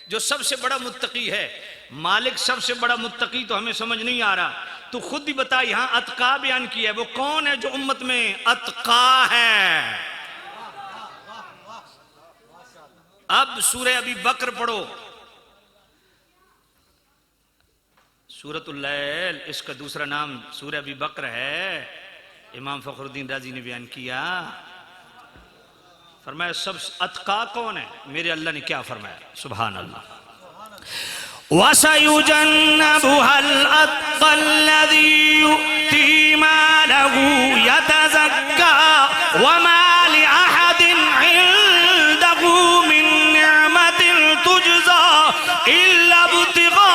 जो सबसे बड़ा मुत्तकी है। मालिक सबसे बड़ा मुत्तकी तो हमें समझ नहीं आ रहा, तू खुद ही बता। यहां अतका बयान किया है, वो कौन है जो उम्मत में अतका है? अब सूरह अबी बकर पढ़ो, सूरतुल लैल, इसका दूसरा नाम सूरह अबी बकर है। इमाम फखरुद्दीन राजी ने बयान किया, फरमाया सब अतका कौन है? मेरे अल्लाह ने क्या फरमाया? सुभान अल्लाह। वसयुजन्नबुहल अत्क़ल्लज़ी यु'ती मालहु यतज़क्का वमा लिअहदिन इंदहु मिन निअमतिन तुजज़ा इल्ला इब्तिग़ा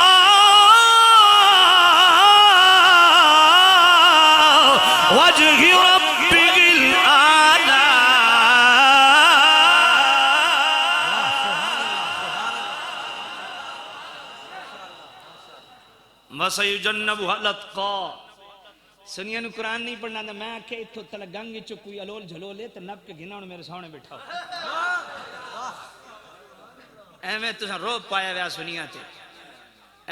वजहि रब्बिल आला। वसयुजन्नबुहल अत्क़ा। सुनिया नु कुरान नहीं पढ़ना था, मैं आखे इथों तल गंग चो कोई अलोल झलोले तो नप के घिना मेरे सामने बैठा एवें तुसा रोब पाया व्या सुनिया ते।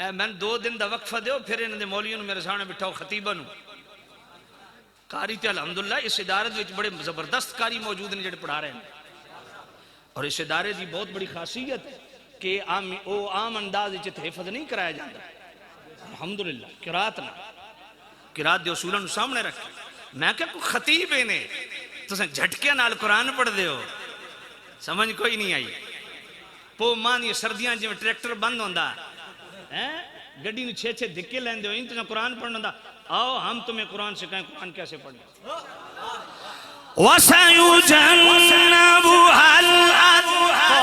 ए मैं 2 दिन का वक्फा दो, फिर इन्होंने मौलियों मेरे सामने बिठाओ, खतीबा कारी ते अलहमदुलिल्लाह इस इदारत में बड़े जबरदस्त कारी मौजूद ने जो पढ़ा रहे हैं। और इस इदारे की बहुत बड़ी खासियत है कि आम अंदाज हिफज नहीं कराया जाता। अलहमदुलिल्लाह किरात ना किरात दे उसूलन सामने रखे। मैं क्या कोई खतीब ने तुम झटके नाल कुरान पढ़ते हो, समझ कोई नहीं आई। पो मां दी सर्दियां जिवें ट्रैक्टर बंद होंदा है, गड्डी में 6-6 धिक्के लेंदे हो, इन तुझे कुरान पढ़ना था। आओ हम तुम्हें कुरान सिखाएं, कुरान कैसे पढ़ना। वसयुजन्नबुहल अत्क़ा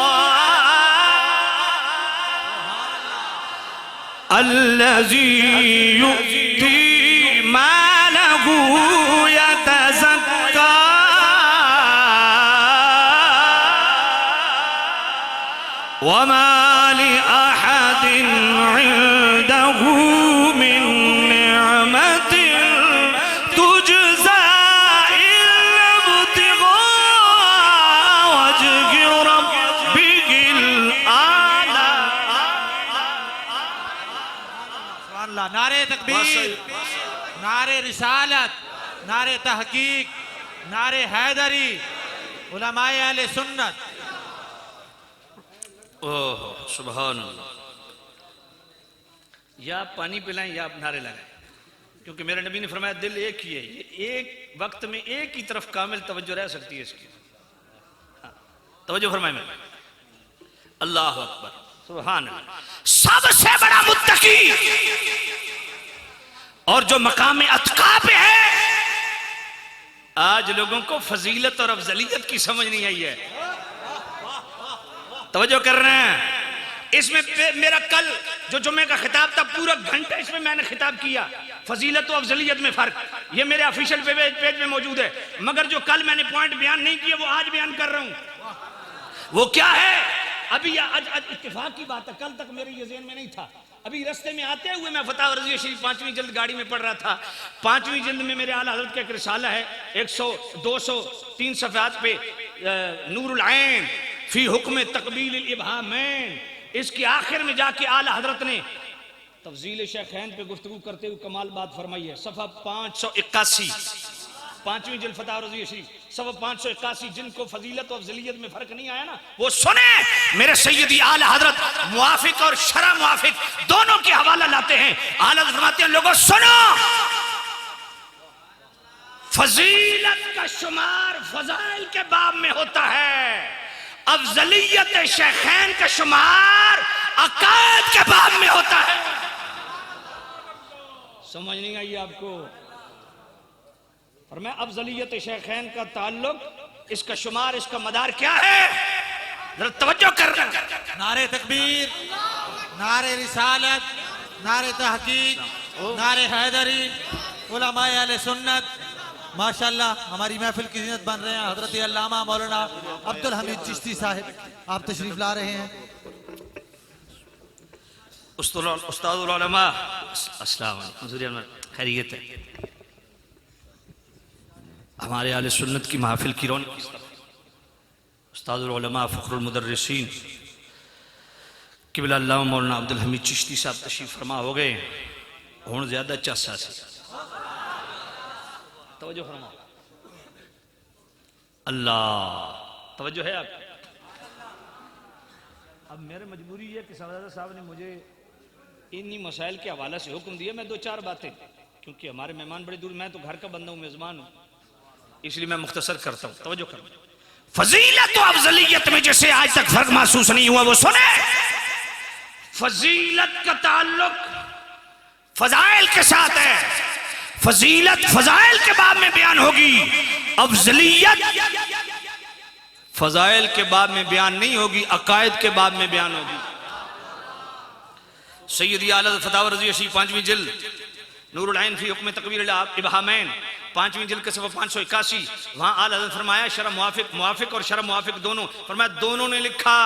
अल्लज़ी यु'ती मालहु यतज़क्का वमा लिअहदिन इंदहु मिन निअमतिन तुजज़ा इल्ला इब्तिग़ा वजहि रब्बिल आला। नारे तकबीर, नारे रिसालत, नारे तहकीक, नारे हैदरी, उलमाए अहले सुन्नत। ओह सुभान अल्लाह। या पानी पिलाएं या आप नारे लगाएं, क्योंकि मेरे नबी ने फरमाया दिल एक ही है, ये एक वक्त में एक ही तरफ कामिल तवज्जो रह सकती है इसकी। हाँ, तवज्जो फरमाएं मेरे। अल्लाह अकबर सुभान अल्लाह। सबसे बड़ा मुत्तकी और जो मकाम अतका पे है, आज लोगों को फजीलत और अफजलियत की समझ नहीं आई है। तवज्जो कर रहे हैं। इसमें मेरा कल जो जुम्मे का खिताब था पूरा घंटा इसमें मैंने खिताब किया, फजीलत और अफजलियत में फर्क, ये मेरे ऑफिशियल पेज में मौजूद है। मगर जो कल मैंने पॉइंट बयान नहीं किया वो आज बयान कर रहा हूं। वो क्या है? अभी आज इत्तेफाक की बात है, कल तक मेरे ये ज़हन में नहीं था। अभी रास्ते में आते हुए मैं फतह रज़िया शरीफ 5वीं जिल्द गाड़ी में पढ़ रहा था। 5वीं जिल्द में मेरे आला हज़रत का एक रिसाला है, 100 203 सफ़हात पे, नूरुल ऐन फी हुक्म तक़बील इब्हामैन। इसके आखिर में जाके आला हजरत ने तफजील शेखैन पे गुफ्तगू करते हुए कमाल बात फरमाई है। सफ़ा 581, 5वीं जिल्द फतह रज़िया शरीफ, सफ़ा 581। जिनको फजीलत और अफजलियत में फर्क नहीं आया ना वो सुने, मेरे सैयदी आला हजरत मुआफिक और शरा मुआफिक दोनों के हवाला लाते हैं। आला हजरत फरमाते हैं लोगों सुनो, फजीलत का शुमार फजाइल के बाब में होता है, अफजलियत शेखैन का शुमार अकायद के बाब में होता है। समझ नहीं आई आपको? और मैं अफजलियत शेखैन का ताल्लुक, इसका शुमार, इसका मदार क्या है, जरा तवज्जो करना। नारे तकबीर, नारे रिसालत, नारे तहकीक, नारे हैदरी, उलमाए अहले सुन्नत। माशाअल्लाह हमारी महफिल की ज़ीनत बन रहे हैं हजरत अल्लामा मौलाना अब्दुल हमीद चिश्ती साहिब, आप तशरीफ ला रहे हैं। उस्तादुल उलमा अस्सलाम वालेकुम, खैरियत है? हमारे आले सुन्नत की महफिल की रौनक किस तरह? उस्तादुल उलमा फ़ख्रुल मुदर्रिसीन क़िबला अल्लामा मौलाना अब्दुल हमीद चिश्ती साहब तशरीफ फरमा हो गए। हुण ज़्यादा चासा से तवज्जो फरमाओ, अल्लाह तवज्जो है आप। अब मेरी मजबूरी है कि सरदार साहब ने मुझे इन्हीं मसाइल के हवाले से हुक्म दिया, मैं 2-4 बातें, क्योंकि हमारे मेहमान बड़े दूर, मैं तो घर का बंदा हूँ, मेजबान हूँ, इसलिए मैं मुख्तसर करता हूँ। तवज्जो करो, फजीलत और अफजलियत में जैसे आज तक फर्क महसूस नहीं हुआ वो सुने। फजीलत का ताल्लुक फजाइल के साथ है, फजीलत फजाइल के बाब में बयान होगी, अफजलियत फजाइल के बाब में बयान नहीं होगी, अकायद के बाब में बयान होगी। सैयदी आला फतह रज़िया शरीफ 5वीं जिल्द नूरुल ऐन फी हुक्म तक़बील इब्हामैन 5वीं जिल्द के सफ़ा 581, वहां आला हज़रत फरमाया शरह मुआफिक और शरह मुआफिक दोनों, फरमाया दोनों ने लिखा,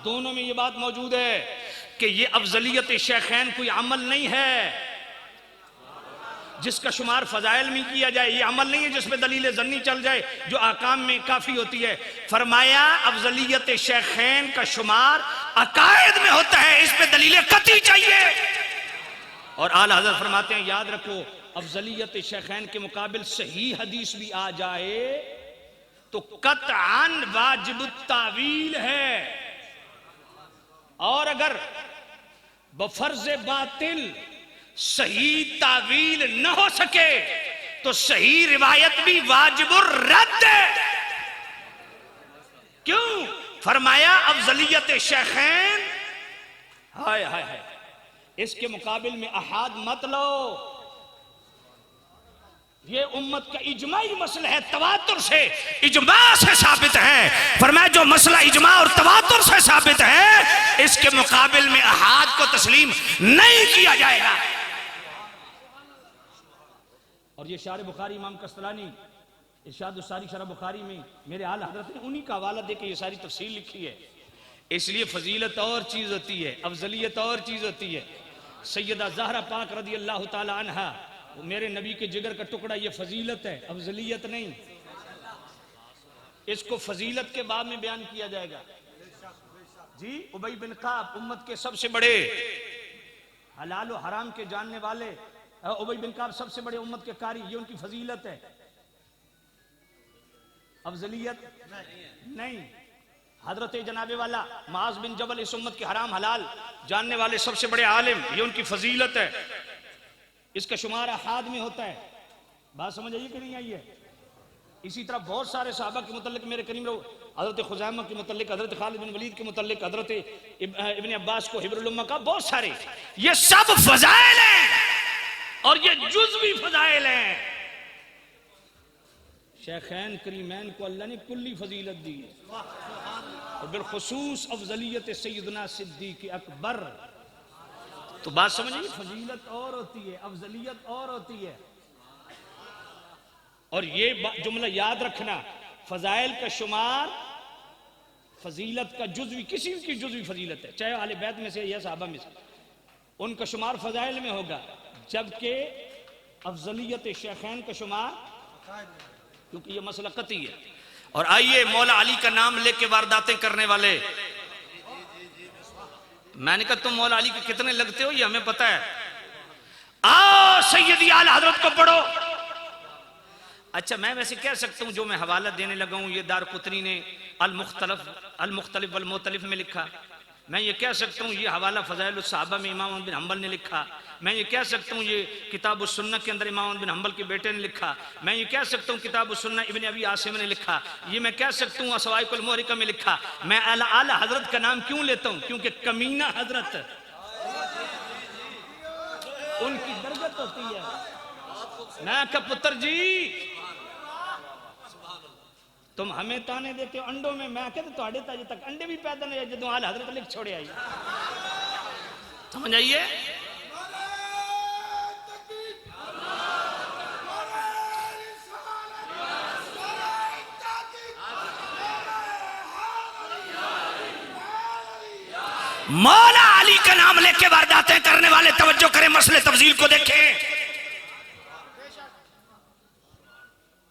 दोनों में ये बात मौजूद है कि ये अफजलियत शेखैन कोई अमल नहीं है जिसका शुमार फजाइल में किया जाए, ये अमल नहीं है जिसमें दलील ज़न्नी चल जाए जो आकाम में काफ़ी होती है। फरमाया अफजलियत शेखैन का शुमार अकायद में होता है, इस पे दलील कतई चाहिए। और आला हज़रत फरमाते हैं याद रखो, अफजलियत शेखैन के मुकाबिल सही हदीस भी आ जाए तो कतअन वाजिब तावील है, और अगर बफर्ज बातिल सही तावील न हो सके तो सही रिवायत भी वाजिबुर रद्द है। क्यों? फरमाया अफजलियत शेखैन, हाय हाय हाय, इसके मुकाबिल में अहाद मत लो, ये उम्मत का इजमाई मसला है, तवातुर से इजमा से साबित है। फरमाया जो मसला इजमा और तवातुर से साबित है इसके मुकाबिल में अहाद को तस्लीम नहीं किया जाएगा। और ये शार बुखारी इमाम कस्तलानी इरशाद सारी शरह बुखारी में मेरे आला हज़रत ने उन्हीं का हवाला देके ये सारी तफसील लिखी है। इसलिए फजीलत और चीज़ होती है, अफजलियत और चीज़ होती है। सैयदा ज़हरा पाक रदी अल्लाह ताला अन्हा, मेरे नबी के जिगर का टुकड़ा, ये फजीलत है, अफजलियत नहीं। इसको फजीलत के बाद में बयान किया जाएगा। जी उबई बिन काब, उम्मत के सबसे बड़े हलाल और हराम के जानने वाले, उबई बिन काब सबसे बड़े उम्मत के कारी, ये उनकी फजीलत है, अफजलियत नहीं। हजरत जनाबे वाला माज बिन जबल, इस उम्मत के हराम हलाल जानने वाले सबसे बड़े आलिम, ये उनकी फजीलत है, इसका शुमार अहाद में होता है। बात समझ आइए कि नहीं आई है? इसी तरह बहुत सारे सहाबा के मुतल्लिक मेरे करीम हजरत खुज़ैमा के मुतल्लिक, हजरत खालिद बिन वलीद के मुतल्लिक, हजरत इब्न अब्बास को हिब्रुल उम्मा का, बहुत सारे, ये सब फजाइल हैं और ये जुज़वी फजाइल हैं। शेखैन करीमैन को अल्लाह ने कुल्ली फजीलत दी है और बिलखुसूस अफजलियत सैयदना सिद्दीक अकबर। तो बात समझिए, फजीलत और होती है, अफजलियत और होती है। और ये जुमला याद रखना, फजाइल का शुमार फजीलत का जुज़वी, किसी की जुज़वी फजीलत है, चाहे आले बैत में से या सहाबा में से, उनका शुमार फजाइल में होगा, जबकि अफजलियत शेखैन का शुमार, क्योंकि ये मसला कती है। और आइए मौला अली का नाम लेके वारदातें करने वाले, मैंने कहा तुम मौला अली के कितने लगते हो ये हमें पता है, आओ सैयदी आला हजरत को पढ़ो। अच्छा मैं वैसे कह सकता हूं, जो मैं हवाला देने लगा हूं ये दारकुतनी ने अल मुख्तलिफ वल मुख्तलिफ में लिखा, मैं ये कह सकता हूँ ये हवाला फ़ज़ाइल सहाबा में इमाम बिन हम्बल ने लिखा, मैं ये कह सकता हूँ ये किताब सुन्नह के अंदर इमाम बिन हम्बल के बेटे ने लिखा, मैं ये कह सकता हूँ किताब सुन्नह इब्न अबी आसिम ने लिखा, ये मैं कह सकता हूँ अस्वाइकुल मुहरिका में लिखा। मैं आला हजरत का नाम क्यों लेता हूँ? क्योंकि कमीना हजरत उनकी दरजत होती है। मैं का पुत्र जी तुम हमें ताने देते हो अंडों में, मैं कहते थोड़े ताजे तक अंडे भी पैदा नहीं जो आल हजरत लिख छोड़े आई। समझ आइए, मौला अली का नाम लेके वारदातें करने वाले तवज्जो करें, मसले तफजील को देखें।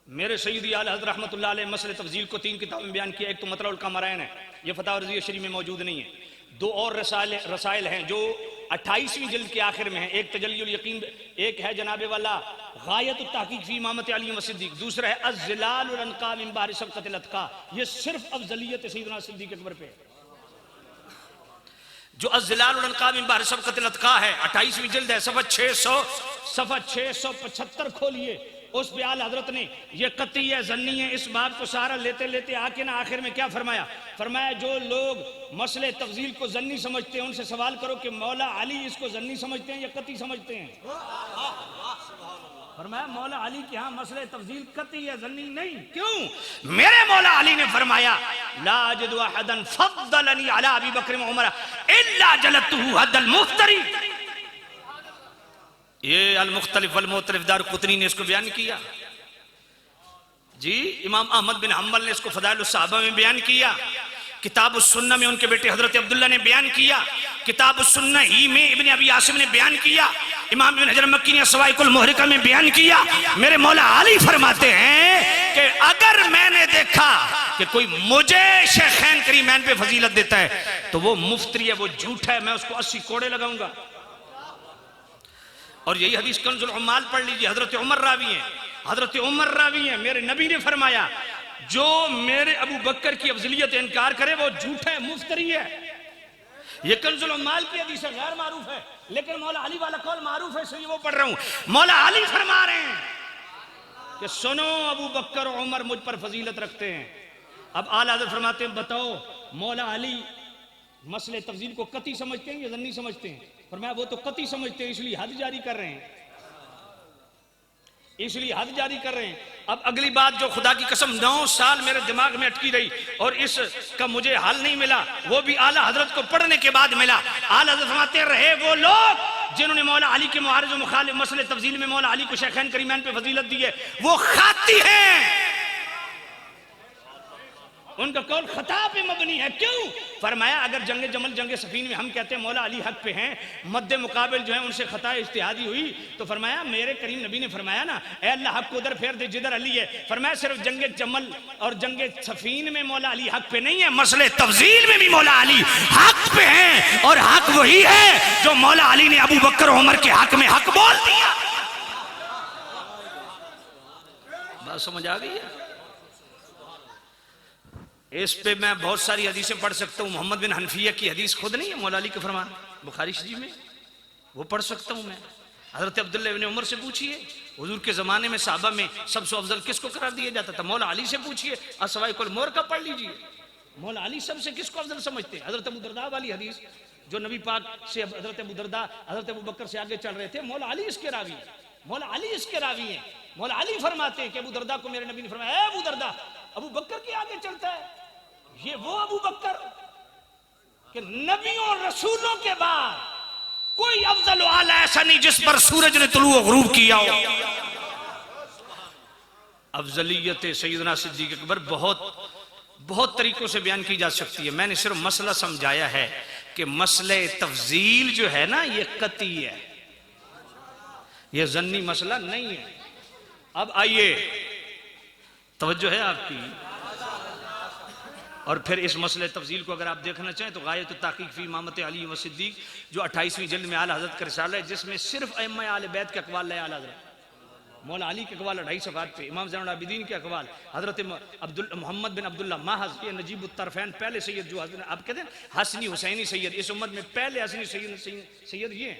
मेरे सैयदी आला हज़रत रहमतुल्लाह अलैह मसले तफजील को 3 किताबों में बयान किया। एक तो मतलउल कमरैन है, ये फतवा रज़िया शरीफ में मौजूद नहीं है। 2 और रसाइल हैं जो 28वीं जिल्द के आखिर में है। एक तजल्लियुल यकीन, एक है जनाबे वाला गायतुत तहकीक फी इमामत अली व सिद्दीक, दूसरा है अज़्ज़िलालुल अनक़ा मिन बहरि सबक़तिल अतक़ा। ये सिर्फ अफज़लियत सैयदना सिद्दीक अकबर पे जो अज़्ज़िलालुल अनक़ा मिन बहरि सबक़तिल अतक़ा है, 28वीं जिल्द है, सफ़ा 675 खोलिए। उस पे आला हजरत ने ये कती है जन्नी है इस बात को सारा लेते लेते आके ना आखिर में क्या फरमाया? फरमाया जो लोग मसले तफजील को जन्नी समझते हैं उनसे सवाल करो कि मौला अली इसको जन्नी समझते हैं या कती समझते हैं? फरमाया मौला अली के यहाँ मसले तफजील कती है जन्नी नहीं। क्यों? मेरे मौला अली ने फरमाया ला अजिदु अहदन फद्दलनी अला अबी बकर व उमर इल्ला जलतहु हद्दल मुफ्तरी। ये अल मुख्तलिफ वल मुख्तलिफ दारकुतनी ने इसको बयान किया जी। इमाम अहमद बिन हम्बल ने इसको फज़ाइल सहाबा में बयान किया। किताब सुन्नह में उनके बेटे हजरत अब्दुल्ला ने बयान किया। किताब सुन्नह ही में इब्न अबी आसिम ने बयान किया। इमाम इब्न हजर मक्की ने अस्वाइकुल मुहरिका में बयान किया। मेरे मौला अली फरमाते हैं कि अगर मैंने देखा कि कोई मुझे शेखैन करीमैन पे फजीलत देता है तो वो मुफ्तरी है, वो झूठ है, मैं उसको 80 कोड़े लगाऊंगा। और यही हदीस कंजुल उम्माल पढ़ लीजिए, हजरत उमर रावी हैं, हजरत उमर रावी हैं। मेरे नबी ने फरमाया जो मेरे अबू बकर की अफजलियत इनकार करे वो झूठ है, मुफ्तरी है। ये कंजुल उम्माल की हदीस है, गैर मारूफ है, लेकिन मौला अली वाला कौल मारूफ है, इसलिए वो पढ़ रहा हूं। मौला अली फरमा रहे हैं कि सुनो अबू बकर और उमर मुझ पर फजीलत रखते हैं। अब आला हज़रत फरमाते हैं बताओ मौला अली मसले तफजील को कती समझते हैं या जन्नी समझते हैं? फरमाया वो तो कती समझते हैं, इसलिए हद जारी कर रहे हैं, इसलिए हद जारी कर रहे हैं। अब अगली बात जो खुदा की कसम 9 साल मेरे दिमाग में अटकी रही और इसका मुझे हल नहीं मिला, वो भी आला हजरत को पढ़ने के बाद मिला। आला हजरत फरमाते रहे वो लोग जिन्होंने मौला अली के मुआरिज व मुखालिफ मसले तफजील में मौला अली को शेखैन करीमैन पे फजीलत दी है वो खाती हैं, उनका कौल खता पे मबनी है। क्यों? फरमाया अगर जंगे जमल जंगे सफीन में हम कहते हैं मौला अली हक पे हैं, मद्दे मुकाबिल जो है उनसे खता इज्तिहादी हुई, तो फरमाया मेरे करीम नबी ने फरमाया ना ए अल्लाह हक को उधर फेर दे जिधर अली है। फरमाया सिर्फ जंगे जमल और जंगे सफीन में मौला अली हक पे नहीं है, मसले तफजील में भी मौला अली हक पे हैं। और हक वही है जो मौला अली ने अबू बकर उमर के हक में हक बोल दिया। बात समझ आ गई है? इस पे मैं बहुत सारी हदीसें पढ़ सकता हूँ। मोहम्मद बिन हनफिया की हदीस खुद नहीं है मौला अली के फरमान बुखारी शरीफ में, वो पढ़ सकता हूँ मैं। हजरत अब्दुल्ला इब्न उमर से पूछिए हुजूर के ज़माने में साहबा में सबसे अफजल किसको करार दिया जाता था? मौला अली से पूछिए, अस्वाइकुल मुहरिका पढ़ लीजिए, मौला अली सबसे किसको अफजल समझते हैं? हजरत अबू दरदा वाली हदीस जो नबी पाक से हजरत अबू दरदा हजरत अबू बकर से आगे चल रहे थे, मौला अली इसके रावी है, मौला अली इसके रावी हैं। मौला अली फरमाते हैं कि अबू दरदा को मेरे नबी ने फरमाया, अबू दरदा, अबू बकर के आगे चलता है, ये वो अबू बकर कि नबियों और रसूलों के बाद कोई अफजल आला ऐसा नहीं जिस पर सूरज ने तुलू गुरूब किया हो। अफजलियत सैयदना सिद्दीक अकबर बहुत तरीकों से बयान की जा सकती है। मैंने सिर्फ मसला समझाया है कि मसले तफजील जो है ना, ये कती है, ये जन्नी मसला नहीं है। अब आइए, तवज्जो है आपकी। और फिर इस मसले तफजील को अगर आप देखना चाहें तो गायत तहकीक फी इमामत अली व सिद्दीक जो 28वीं जल्द में आला हज़रत का रिसाला है, जिसमें सिर्फ अइम्मा आले बैत के अक़वाल है। आला हज़रत मौला अली के अक़वाल 250 सफ़हात पे, इमाम ज़ैनुल आबिदीन के अक़वाल, हज़रत मोहम्मद बिन अब्दुल्ला माहज़, ये नजीब उत-तरफ़ैन पहले सैयद जो आप कहते हैं हसनी हुसैनी सैयद, इस उम्मत में पहले हसनी सैयद ये हैं,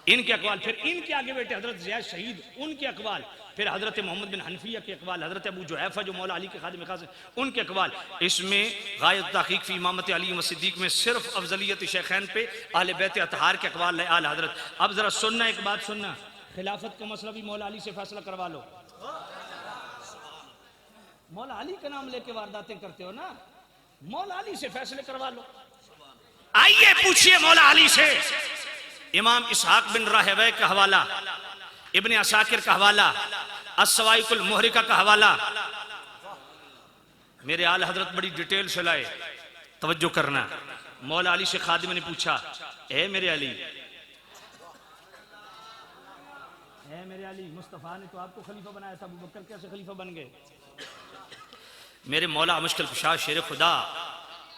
इनके अक़वाल। फिर इनके आगे बेटे हज़रत ज़ियाद शहीद, उनके अक़वाल। फिर हज़रत मोहम्मद बिन हनफिया के अक़वाल, हज़रत अबू जुहैफ़ा जो मौला अली के खादिम खास, उनके अक़वाल। इसमें गायत तहक़ीक़ फ़ी इमामत अली व सिद्दीक़ में सिर्फ अफजलियत शेखैन पे अहले बैत अतहार के अक़वाल है आला हज़रत। अब ज़रा सुनना, एक बात सुनना, खिलाफत का मसला भी मौला अली से फैसला करवा लो। मौला अली का नाम लेके वारदातें करते हो ना, मौला अली से फैसले करवा लो। आइए पूछिए मौला अली से। इमाम इसहाक बिन राहवे का हवाला, इब्ने असाकिर का हवाला, अस्सवाइकुल मुहरिका का हवाला, मेरे आला हजरत बड़ी डिटेल से लाए, तवज्जो करना। मौला अली से खादिम ने पूछा, ए मेरे अली, मुस्तफा ने तो आपको खलीफा बनाया था, अबू बकर कैसे खलीफा बन गए? मेरे मौला मुश्किल कुशा शेर खुदा,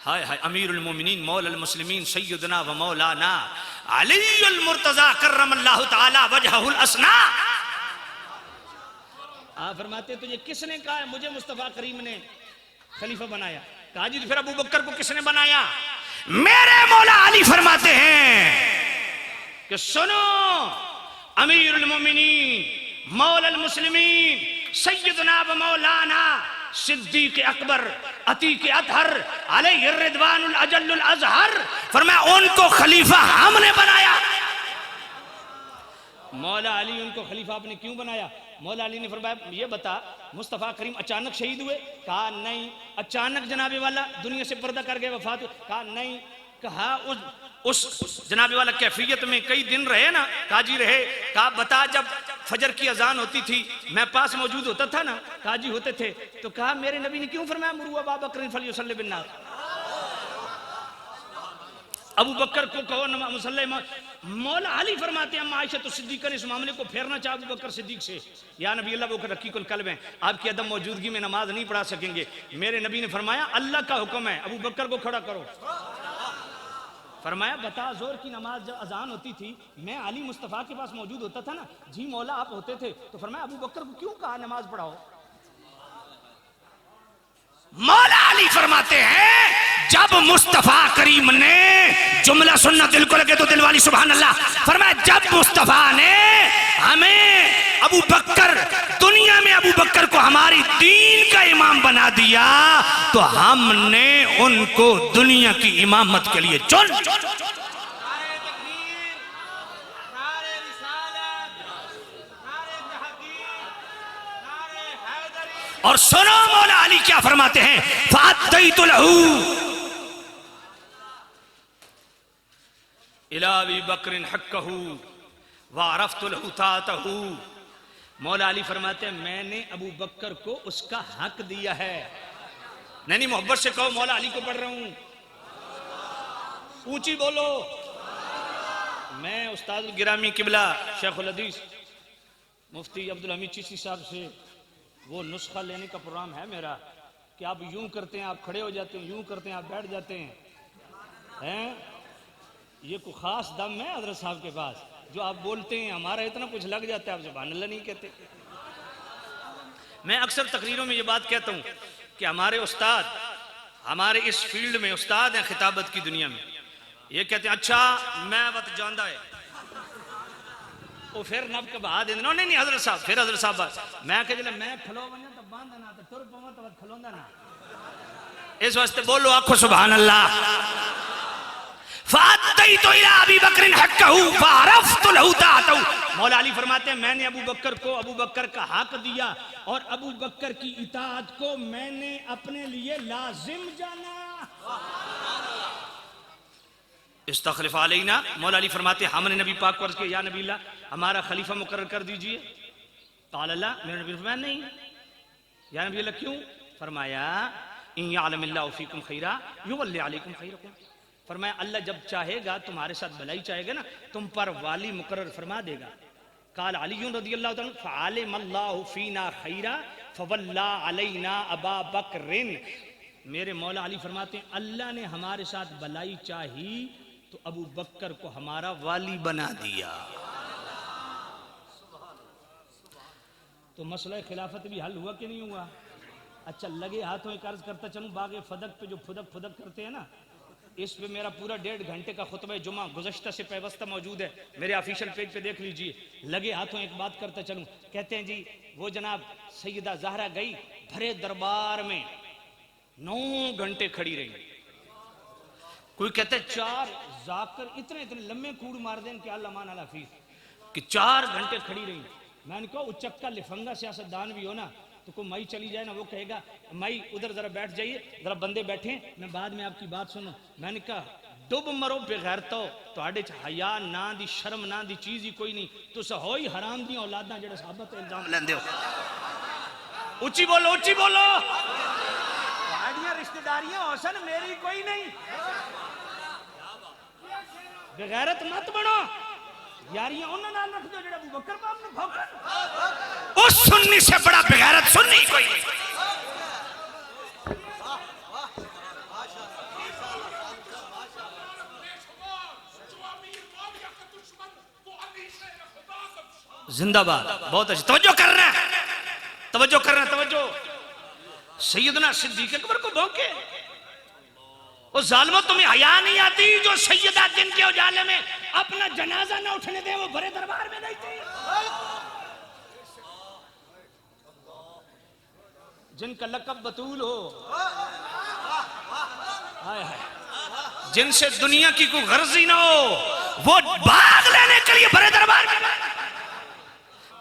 हाय हाय, अमीरुल मोमिनीन मौलल मुस्लिमीन सैयदना व मौलाना अलीउल मुर्तजा कर्रमल्लाहु तआला वजहुल असना। आप फरमाते तुझे किसने कहा है मुझे मुस्तफा करीम ने खलीफा बनाया? कहा जी तो फिर अबू बकर को किसने बनाया? मेरे मौला अली फरमाते हैं कि सुनो, अमीरुल मोमिनीन मौलल मुस्लिमीन सैयदना व मौलाना सिद्दीक अकबर अतीक अतहर अलैहि रिदवानुल अजल्लुल अज़हर, फरमाया उनको खलीफा हमने बनाया। मौला अली उनको खलीफा आपने क्यों बनाया? मौला अली ने फरमाया ये बता, मुस्तफ़ा करीम अचानक शहीद हुए? कहा नहीं। अचानक जनाबे वाला दुनिया से पर्दा कर गए, वफात हुई? कहा नहीं। कहा उस जनाबे वाला कैफियत में कई दिन रहे ना? काजी रहे। कहा बता, जब फजर की अजान होती थी मैं पास मौजूद होता था ना? काजी होते थे। तो कहा मेरे नबी ने क्यों फरमाया मुरू अबा बकर फलयुसल्लि बिन्नास, अबू बकर को कहो मुसल्ले। मौला अली फरमाते हैं आयशा तो सिद्दीक़ा ने इस मामले को फेरना चाहा अबू बकर सिद्दीक से, या नबी अल्लाह वो रकीकुल कल्ब हैं, आपकी अदम मौजूदगी में नमाज नहीं पढ़ा सकेंगे। मेरे नबी ने फरमाया अल्लाह का हुक्म है, अबू बकर को खड़ा करो। फरमाया बता, जोर की नमाज जब अजान होती थी मैं अली मुस्तफ़ा के पास मौजूद होता था ना? जी मौला आप होते थे। तो फरमाया अबू बकर को क्यों कहा नमाज पढ़ाओ? मौला अली फरमाते हैं जब मुस्तफ़ा करीम ने, जुमला सुनना दिल को लगे तो दिल वाली सुभान अल्लाह, फरमाया जब मुस्तफ़ा ने हमें अबू बकर, दुनिया में अबू बकर को हमारी दीन का इमाम बना दिया तो हमने उनको दुनिया की इमामत के लिए चुन। और सुनो मौला अली क्या फरमाते हैं, फातैतु लहू इला अबी बकरिन हक्कहू व अरफ्तु लहू तातहू। मौला अली फरमाते हैं मैंने अबू बकर को उसका हक दिया है। नहीं मोहब्बत से कहो, मौला अली को पढ़ रहा हूं, ऊंची बोलो। मैं उस्ताद गिरामी किबला शेखुल हदीस मुफ्ती अब्दुल हमीद चिश्ती साहब से वो नुस्खा लेने का प्रोग्राम है मेरा कि आप यूं करते हैं आप खड़े हो जाते हैं, यूं करते हैं आप बैठ जाते हैं। ये कोई खास दम है हजरत साहब के पास जो आप बोलते हैं, हमारा इतना कुछ लग जाता है, आप सुभान अल्लाह नहीं कहते। मैं अक्सर तकरीरों में ये बात कहता हूँ कि हमारे उस्ताद, हमारे इस फील्ड में उस्ताद हैं खिताबत की दुनिया में, ये कहते हैं अच्छा मैं बत जानदा है वो फिर नब के बहा देना। नहीं हजरत साहब, फिर हजरत साहब मैं कह जले मैं खलो बना तो बांधना तो तुर पवा तो खलोंदा ना, इस वास्ते बोलो आखो सुभान अल्लाह। फातैतु इला अबी बकरिन हक्कहू व अरफ्तु लहू तातहू, मौला अली फरमाते हैं मैंने अबू बकर को अबू बकर का हक दिया और अबू बकर की इताअत को मैंने अपने लिए लाजिम जाना। इस्तखलिफ अलैना, मौला अली फरमाते हैं हमने नबी पाक को अर्ज़ किया या नबी अल्लाह हमारा खलीफा मुकर्रर कर दीजिए। क़ाल ला, मेरे नबी ने फरमाया नहीं। या नबी अल्लाह क्यों? फरमाया इन यअलमिल्लाहु फीकुम खैरा युवल्लि अलैकुम खैरकुम। फरमाया अल्लाह जब चाहेगा तुम्हारे साथ भलाई चाहेगा ना तुम पर वाली मुकर्रर फरमा देगा। काल अली रज़ियल्लाहु ताला फ़अलिमल्लाहु फ़ीना खैरा फ़वल्ला अलैना अबा बकरिन। मेरे मौला अली फरमाते हैं अल्लाह ने हमारे साथ भलाई चाही तो अबू बकर को हमारा वाली बना दिया। तो मसला खिलाफत भी हल हुआ कि नहीं हुआ? अच्छा लगे हाथों एक अर्ज करता चलूं बागे फदक पे जो फुदक फुदक करते हैं ना, इस पे मेरा पूरा 1.5 घंटे का खुतबा जुमा गुज़श्ता से पैवस्ता मौजूद है, मेरे ऑफिशियल पेज पे देख लीजिए। लगे हाथों एक बात करता चलूं, कहते हैं जी वो जनाब सैयदा ज़हरा गई भरे दरबार में 9 घंटे खड़ी रही। कोई कहते 4 जाकर इतने इतने लम्बे कूड़ मार दें कि अल्लाह मान अला फीस कि 4 घंटे खड़ी रही। मैंने कहा उचक्का लिफंगा सियासतदान भी हो ना तो कोई मई चली जाए ना वो कहेगा मई उधर जरा बैठ जाइए, जरा बंदे बैठे मैं बाद में आपकी बात सुनो। मैंने कहा डुब मरो बेगैर तो हया ना दी शर्म ना दी चीज ही कोई नहीं, तुस हो ही हराम दी औलादा जेड़े साहबत इल्जाम लेंदे हो। उच्ची बोलो उच्ची बोलो। तुम्हारियां रिश्तेदारियां होसन मेरी कोई नहीं। बेगैरत मत बनो, यारियां उन्हां नाल रख दो जेड़ा अबू बकर पाप ने भौंका। उस सुन्नी से बड़ा बेगैरत सुन्नी कोई नहीं। जिंदाबाद, बहुत अच्छी तवज्जो कर रहे हैं, तवज्जो कर रहे हैं, तवज्जो। सैयदना सिद्दीक अकबर को भौंके। वो जालिमो तुम्हें हया नहीं आती जो सैयदा दिन के उजाले में अपना जनाजा ना उठने दे, वो भरे दरबार में गई थी। जिनका लक़ब बतूल हो, हाय हाय, जिनसे दुनिया की कोई गर्जी ना हो, वो भाग लेने के लिए भरे दरबार में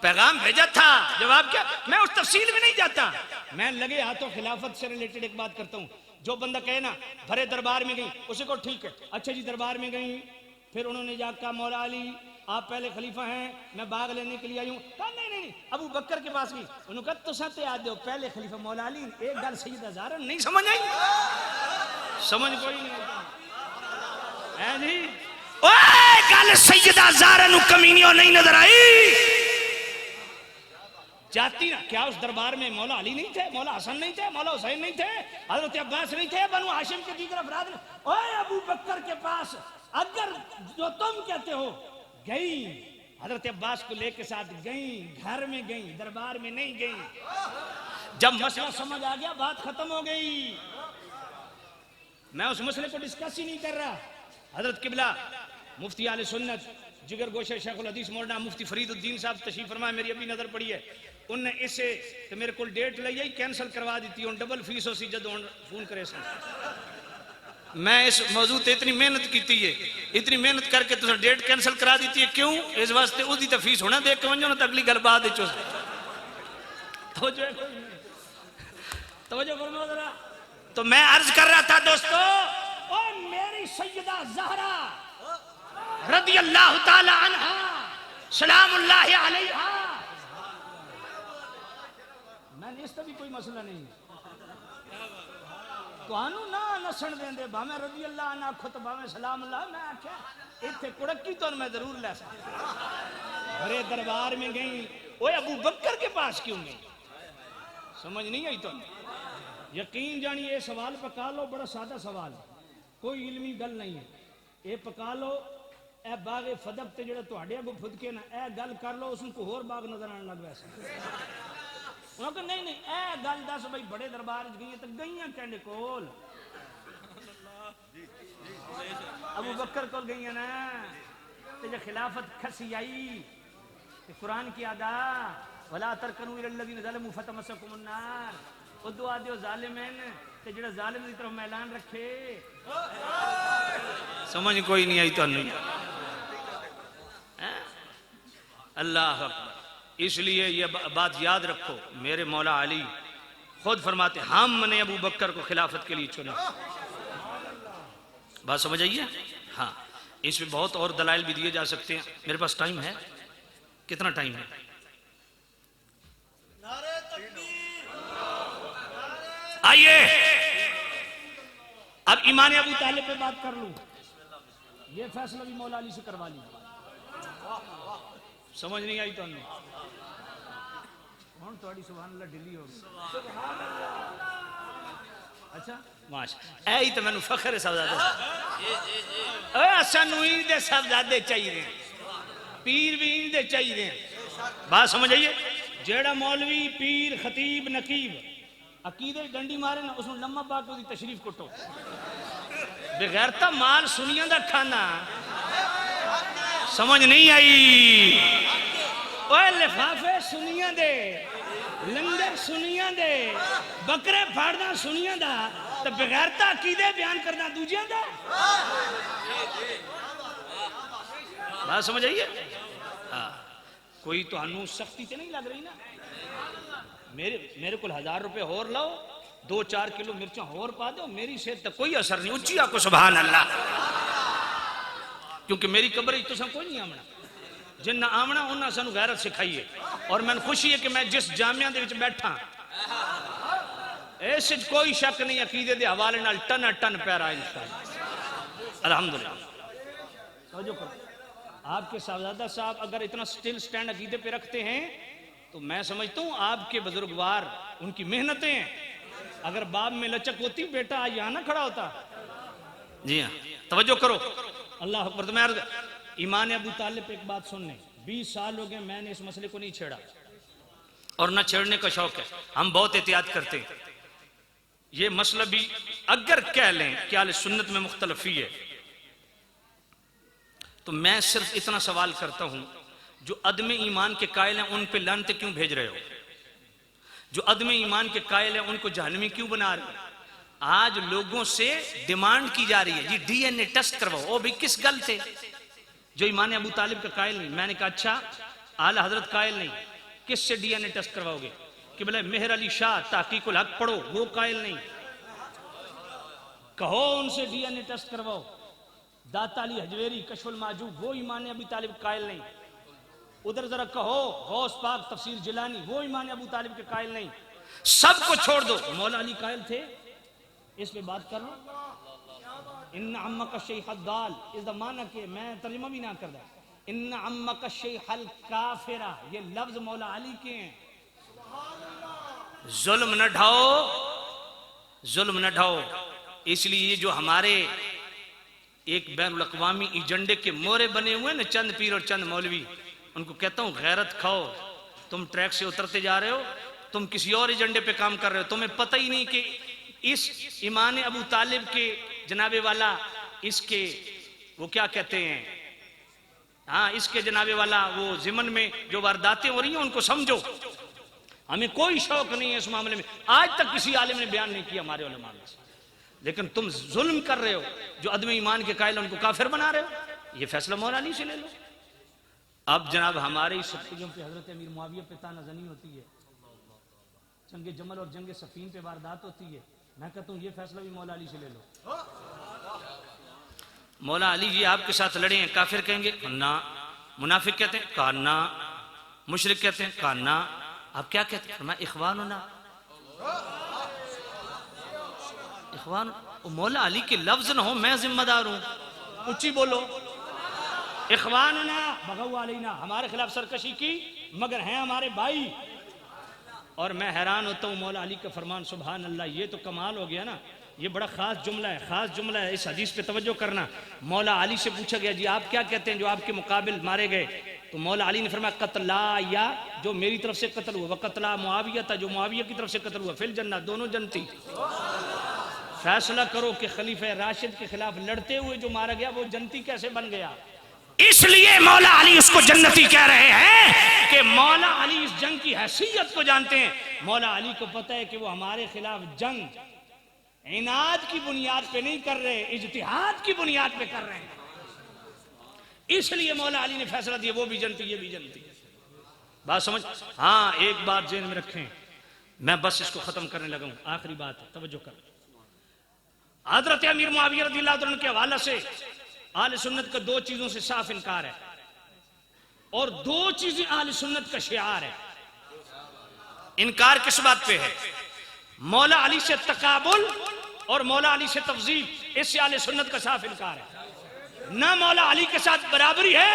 पैगाम भेजा था। जवाब क्या? मैं उस तफसील में नहीं जाता। मैं लगे हाथों खिलाफत से रिलेटेड एक बात करता हूं। जो बंदा कहे ना भरे दरबार में गई उसे को ठीक है, अच्छा जी दरबार में गई, फिर उन्होंने जाकर कहा मौला अली आप पहले खलीफा हैं, मैं बाग लेने के लिए आई हूं। कहा नहीं नहीं अबू बकर के पास गई, उन्होंने कहा तुसा ते याद दो पहले खलीफा मौला अली। एक गल सैयदा ज़हरा नहीं समझ आई, समझ कोई नहीं है जी। ओए गल सैयदा ज़हरा नु कमीनियों नहीं नजर आई जाती ना। क्या उस दरबार में मौला अली नहीं थे, मौला हसन नहीं थे, मौला हुसैन नहीं थे, हजरत अब्बास नहीं थे, बनु हाशिम के दीगर अफराद नहीं? ओए अबू बकर के पास अगर जो तुम कहते हो गई, हजरत अब्बास को लेके साथ गई, घर में गई, दरबार में नहीं गई। जब मसला समझ आ गया बात खत्म हो गई। मैं उस मसले को डिस्कस ही नहीं कर रहा। हजरत किबला मुफ्ती आले सुन्नत जिगर गोशे शेखुल हदीस मौलाना मुफ्ती फरीदुद्दीन साहब तशरीफ फरमाए, मेरी अभी नजर पड़ी है, उनने इसे तो मेरे को डेट ली है कैंसल करवा दी थी, डबल फीस हो सी जदों फोन करे सन। मैं इस मौजू ते इतनी मेहनत की है, इतनी मेहनत करके तुझे डेट कैंसल करा दी है, क्यों? इस वास्ते उसकी तो फीस होना देख के वंजो ना तो अगली गल बाद तो मैं अर्ज कर रहा था दोस्तों, ओ मेरी सैयदा ज़हरा रज़ी अल्लाह ताला अन्हा सलामुल्लाह अलैहा, मैंने इसका भी कोई मसला नहीं तुहानू ना नसण देंदे, भावें रज़ी अल्लाह ना आखो तो भावें सलाम अल्लाह। मैं आख्या इत्थे कुड़की तो मैं जरूर लै सकता। भरे दरबार में गई, ओए अबू बकर के पास क्यों गई? समझ नहीं आई तो यकीन जानिए ये सवाल पका लो, बड़ा सादा सवाल है, कोई इल्मी गल नहीं है। ये पका लो ए बागे फदक ते जेड़ा तुहाडे अगों फुदके ना ए गल कर लो, उसको होर बाग नजर आने लग वैसे। उन्होंने कहा नहीं नहीं ए गल दस भाई बड़े दरबार गई तो गई कहने कोल अबू बकर को गई ना ते जो खिलाफत खसी आई ते कुरान की आदा वला तरकनु इलल्लज़ीना ज़लमू फतमस्सकुमुन नार, ओ दुआ दियो जालिमैन ते जेड़ा जालिम दी तरफ ऐलान रखे। समझ कोई नहीं आई तो नहीं अल्लाह अकबर। इसलिए ये बात याद रखो, मेरे मौला अली खुद फरमाते हमने अबू बकर को खिलाफत के लिए चुना। बात समझ आइए? हाँ, इसमें बहुत और दलाइल भी दिए जा सकते हैं। मेरे पास टाइम है, कितना टाइम है? आइए अब ईमान अबू तालिब पे बात कर लूं। ये फैसला भी मौला अली से करवा लिया। समझ नहीं आई तो कौन थोड़ी सुभान अल्लाह ढिली होगी। अच्छा माशा ऐ तो मैनू फखर है साहबजादे सानू इंदे साहबजादे चाहिए, पीर भी इंदे चाहिए। बात समझ आइए? जेड़ा मौलवी पीर खतीब नकीब अकीदे डंडी मारे ना उसमें लम्मा पाके उसकी तशरीफ कुटो। बेगैरता माल सुनिया दा खाना। समझ नहीं आई? ओए लिफाफे सुनिया दे, लंगर सुनिया दे, बकरे फाड़ना सुनिया दा, तो बेगैरता अकीदे बयान करना दूजिया दा। बात समझ आइए? हाँ, कोई तो हानू सख्ती से नहीं लग रही ना। मेरे को 1000 रुपए और लाओ, 2-4 किलो मिर्चा और पा दो, मेरी सेहत तक कोई असर नहीं। उच्ची आको सुभान अल्लाह। क्योंकि मेरी कब्र तो सब कोई नहीं आमना, जिन्ना आमना उन्ना सानू गैरत सिखाई है। और मैंने खुशी है कि मैं जिस जामिया दे विच बैठा इस कोई शक नहीं, अकीदे दे हवाले नाल टन टन पैरा इंशाअल्लाह अल्हम्दुलिल्लाह। समझो करो, आपके साहबजादा साहब अगर इतना स्टिल स्टैंड अकीदे पे रखते हैं तो मैं समझता हूँ आपके बुजुर्गवार उनकी मेहनतें हैं। अगर बाप में लचक होती बेटा आज यहाँ ना खड़ा होता। जी हाँ, तवज्जो करो। अल्लाह अकबर। तो मैं ईमान अबू तालिब एक बात सुनने, 20 साल हो गए मैंने इस मसले को नहीं छेड़ा और ना छेड़ने का शौक है। हम बहुत एहतियात करते हैं। ये मसला भी अगर कह लें कि आले सुन्नत में मुख्तलफी है, तो मैं सिर्फ इतना सवाल करता हूं, जो अदम ईमान के कायल हैं उन पे लानत क्यों भेज रहे हो? जो अदम ईमान के कायल हैं उनको जहन्नमी क्यों बना रहे हो? आज लोगों से डिमांड की जा रही है जी डीएनए टेस्ट करवाओ। ओ भाई किस गल थे? जो ईमान अबू तालिब का कायल नहीं। मैंने कहा अच्छा आला हजरत कायल नहीं, किससे डीएनए टेस्ट करवाओगे? कि बोले मेहर अली शाह तहकीकुल हक पढ़ो, वो कायल नहीं। कहो उनसे डीएनए टेस्ट करवाओ। दाता अली हजवेरी कशफुल माजूब, वो ईमान अबू तालिब कायल नहीं। उधर जरा कहो गौस पाक तफसीर जिलानी, वो ईमान अबू तालिब के कायल नहीं। सबको छोड़ दो, मौला अली कायल थे, इस पे बात कर लो। इन्ना अम्मा का शेख हद्दाल इस माना के मैं तर्जुमा भी ना कर रहा। इन्ना अम्मा का शेख हल काफिरा, ये लफ्ज मौला अली के हैं। जुल्म न ढाओ, जुल्म न ढाओ। इसलिए ये जो हमारे एक बैनुल अक़वामी एजेंडे के मोरे बने हुए ना चंद पीर और चंद मौलवी, उनको कहता हूं गैरत खाओ। तुम ट्रैक से उतरते जा रहे हो, तुम किसी और एजेंडे पे काम कर रहे हो। तुम्हें पता ही नहीं कि इस ईमान अबू तालिब के जनाबे वाला इसके वो क्या कहते हैं, हाँ इसके जनाबे वाला वो जिमन में जो वारदातें हो रही हैं उनको समझो। हमें कोई शौक नहीं है इस मामले में। आज तक किसी आलिम ने बयान नहीं किया हमारे उलमा में से। लेकिन तुम जुल्म कर रहे हो, जो अदम ईमान के कायल उनको काफिर बना रहे हो। ये फैसला मौला अली से ले लो। अब जनाब हमारे इस सत्तियों पे हजरत अमीर मुआविया पे तानाज़नी होती है, जंगे जमल और जंगे सफीन पे वारदात होती है। मैं कहता हूँ ये फैसला भी मौला अली से ले लो। मौला अली जी आपके साथ लड़े हैं, काफिर कहेंगे ना, मुनाफिक कहते हैं कहा ना, मुशरिक कहते हैं कहा ना। आप क्या कहते हैं? मैं इखवान ना, इखवान। मौला अली के लफ्ज ना हो, मैं जिम्मेदार हूं। ऊंची बोलो। इखवान ना बगवा अलैना, हमारे खिलाफ सरकशी की मगर हैं हमारे भाई। और मैं हैरान होता हूँ मौला अली का फरमान, सुभान अल्लाह, ये तो कमाल हो गया ना। ये बड़ा खास जुमला है, खास जुमला है। इस हदीस पे तवज्जो करना। मौला अली से पूछा गया जी आप क्या कहते हैं जो आपके मुकाबिल मारे गए? तो मौला अली ने फरमाया कतला, या जो मेरी तरफ से कत्ल हुआ, वह कतला मुआविया था, जो मुआविया की तरफ से कत्ल हुआ, फिल जन्नत, दोनों जन्नती। फैसला करो कि खलीफा राशिद के खिलाफ लड़ते हुए जो मारा गया वो जन्नती कैसे बन गया? इसलिए मौला अली उसको जन्नती कह रहे हैं कि मौला अली इस जंग की हैसियत को जानते हैं। मौला अली को पता है कि वो हमारे खिलाफ जंग इनाद की बुनियाद पे नहीं कर रहे, इज्तिहाद की बुनियाद पे कर रहे हैं। इसलिए मौला अली ने फैसला दिया वो भी जन्नती ये भी जन्नती। बात समझ? हाँ, एक बात जेन में रखें, मैं बस इसको खत्म करने लगा हूं, आखिरी बात है, तवज्जो कर। हजरत अमीर मुआविया रज़ियल्लाहु अन्हु के हवाले से आले सुन्नत का दो चीजों से साफ इनकार है, और दो चीजें आले सुन्नत का शिआर है। इनकार किस बात पे है? मौला अली से तकाबुल और मौला अली से तफजील, इससे आले सुन्नत का साफ इनकार है। ना मौला अली के साथ बराबरी है,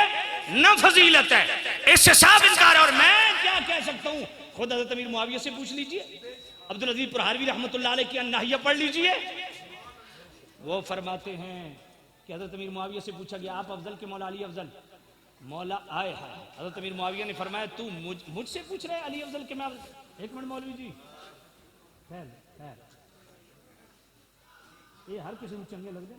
ना फजीलत है, इससे साफ इनकार है। और मैं क्या कह सकता हूं, खुद हजरत अमीर मुआविया से पूछ लीजिए, अब्दुल अजीज पुरहारवी रहमतुल्लाह अलैह की अन्नाहिया पढ़ लीजिए। वो फरमाते हैं कि हजरत अमीर मुआविया से पूछा गया, आप अफजल के मौला अली अफजल? मौला आए है, हजरत अमीर मुआविया ने फरमाया, तू मुझसे पूछ रहे अली अफजल के? मैं, एक मिनट मौलवी जी, खैर खैर, ये हर किसी को चंगे लग जाए।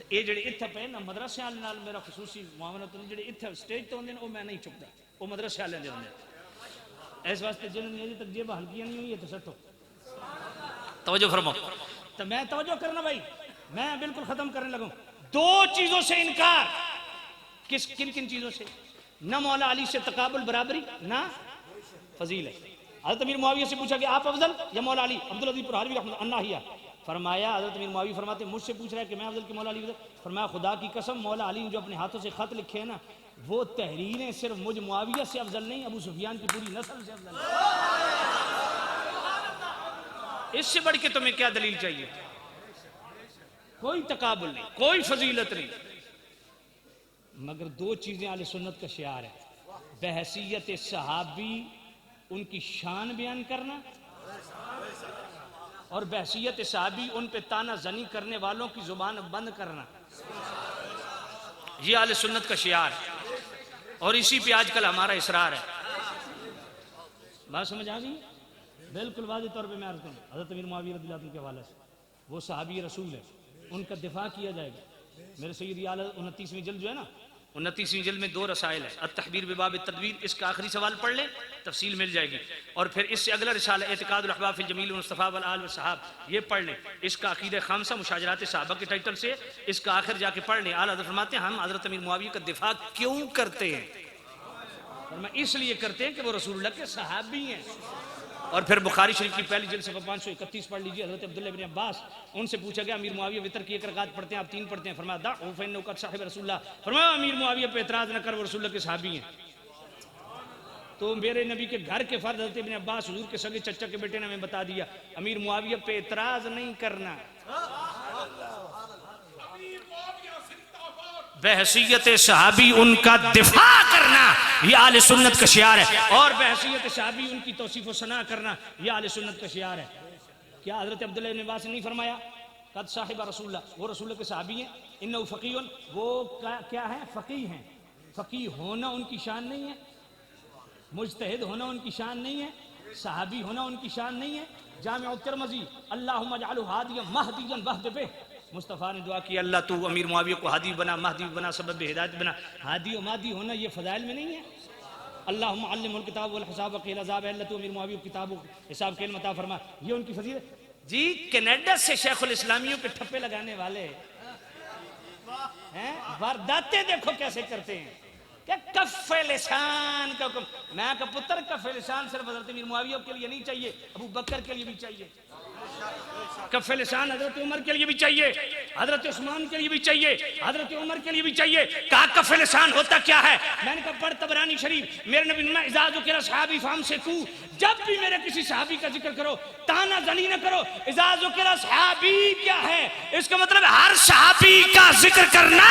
ये जेडे इत्थे पे ना मदरसे वाले नाल मेरा खसूसी मामला तो जेडे इत्थे स्टेज तो होंदे ने, वो मैं नहीं चुकता, वो मदरसे वाले दे होंदे। इस वास्ते जिन्होंने अजे तक जेब हल्कियां नहीं हुई है तो सटो, तवज्जो फरमाओ। तो मैं तवज्जो करना भाई, मैं बिल्कुल खत्म करने लगा। दो चीजों से इनकार, किन किन चीजों से? ना मौला अली से तकाबुल बराबरी, ना फजीलत। हज़रत अमीर मुआविया से पूछा कि आप अफजल या मौला अली? अब्दुल अजीज पुरहारवी अन्नाहिया फरमाया, हज़रत अमीर मुआविया फरमाते, मुझसे पूछ रहा है कि मैं अफजल की मौला अली? फरमाया, खुदा की कसम, मौला अली ने जो अपने हाथों से खत लिखे हैं ना, वो तहरीरें सिर्फ मुझ मुआविया से अफजल नहीं, अबू सुफियान की पूरी नस्ल से अफजल है। इससे बढ़ के तुम्हें क्या दलील चाहिए? कोई तकाबुल नहीं, कोई फजीलत नहीं, मगर दो चीजें आले सुन्नत का शिआर है, बहसीयत सहाबी उनकी शान बयान करना, और बहसीयत सहाबी उन पे ताना जनी करने वालों की जुबान बंद करना। ये आले सुन्नत का शिआर है, और इसी पे आजकल हमारा इसरार है। बात समझ आ गई? बिल्कुल वाज़ेह तौर पे मैं अर्ज़ करूं, हज़रत अमीर मुआविया रज़ियल्लाहु अन्हु के हवाले से, वो सहाबी रसूल है, उनका दिफा किया जाएगा। मेरे सैयद आला 29वीं जल्द जो है ना, 29वीं जल्द में 2 रसाइल है, अत-तहबीर बिबाब तदवीर, इसका आखिरी सवाल पढ़ लें, तफसील मिल जाएगी। और फिर इससे अगला रिसाला एतिकादुल अहबाब फिल जमील मुस्तफ़ा वल आल व सहाब, ये पढ़ लें, इसका अकीदा खामसा मुशाजरात सहाबा के टाइटल से, इसका आखिर जाके पढ़ लें। आला हज़रत फरमाते हैं, हम हज़रत अमीर मुआविया का दिफा क्यों करते हैं? और मैं इसलिए करते हैं कि वो रसूलुल्लाह के सहाबी हैं। और फिर बुखारी शरीफ की पहली जल्द सफ़ा 531 पढ़ लीजिए। हज़रत अब्दुल्लाह इब्न अब्बास, उनसे पूछा गया, अमीर मुआविया वितर की 1 रकात पढ़ते हैं, आप 3 पढ़ते हैं? फरमाया, दा फइन्नहु क़द साहिब रसूलुल्लाह। फरमाया, अमीर मुआविया पे एतराज़ न कर, वो रसूलुल्लाह के सहाबी हैं। तो मेरे नबी के घर के फर्द हज़रत इब्न अब्बास हुजूर के सगे चचा के बेटे ने हमें बता दिया, अमीर मुआविया पे एतराज़ नहीं करना, बहसीयत सहाबी उनका दिफा करना, यह आले सुन्नत का शिआर है। और बहसीयत सहाबी उनकी तौसीफ व सना करना, यह आले सुन्नत का शिआर है। क्या हज़रत अब्दुल्लाह इब्न अब्बास ने नहीं फरमाया, कद साहिब रसूलुल्लाह, वो रसूल के सहाबी हैं, इन्नहु फ़क़ीहुन, वो क्या है? फ़क़ीह हैं। फ़क़ीह होना उनकी शान नहीं है, मुज्तहिद होना उनकी शान नहीं है, सहाबी होना उनकी शान नहीं है। जामिअ तिरमिज़ी, अल्लाहुम्मा जअलहु हादियन महदियन वहद बिह, मुस्तफ़ा ने दुआ की, अल्लाह तू अमीर मुआविया को हादी बना, महदी बना, सबब हिदायत बना। हादी और महदी होना ये फ़ज़ाइल में नहीं है। अल्लाहुम्मा अल्लिमहुल किताब वल हिसाब वक़ील अज़ाब, अल्लाह तू अमीर मुआविया को किताब हिसाब के इल्म अता फरमा, ये उनकी फजीलत जी। कनाडा से शेखुल इस्लामियों पे ठप्पे लगाने वाले हैं, वारदातें देखो कैसे करते हैं, क्या कफ़े लिसान का हुक्म। मैं का पुत्र कफ़े लिसान सिर्फ हज़रत अमीर मुआविया के लिए नहीं चाहिए, अबू बकर के लिए भी चाहिए। कफ़े लिसान हज़रत उमर के लिए भी चाहिए, हज़रत उस्मान के लिए भी चाहिए, हज़रत उमर के लिए भी चाहिए। कहा कफ़े लिसान होता क्या है? मैंने कहा पढ़ तबरानी शरीफ, मेरे नबी ने इज़ा ज़ुकिरा सहाबी फ़अमसिकू, जब भी मेरे किसी सहाबी का जिक्र करो ताना जनी न करो। इज़ा ज़ुकिरा सहाबी क्या है? इसका मतलब हर सहाबी का जिक्र करना,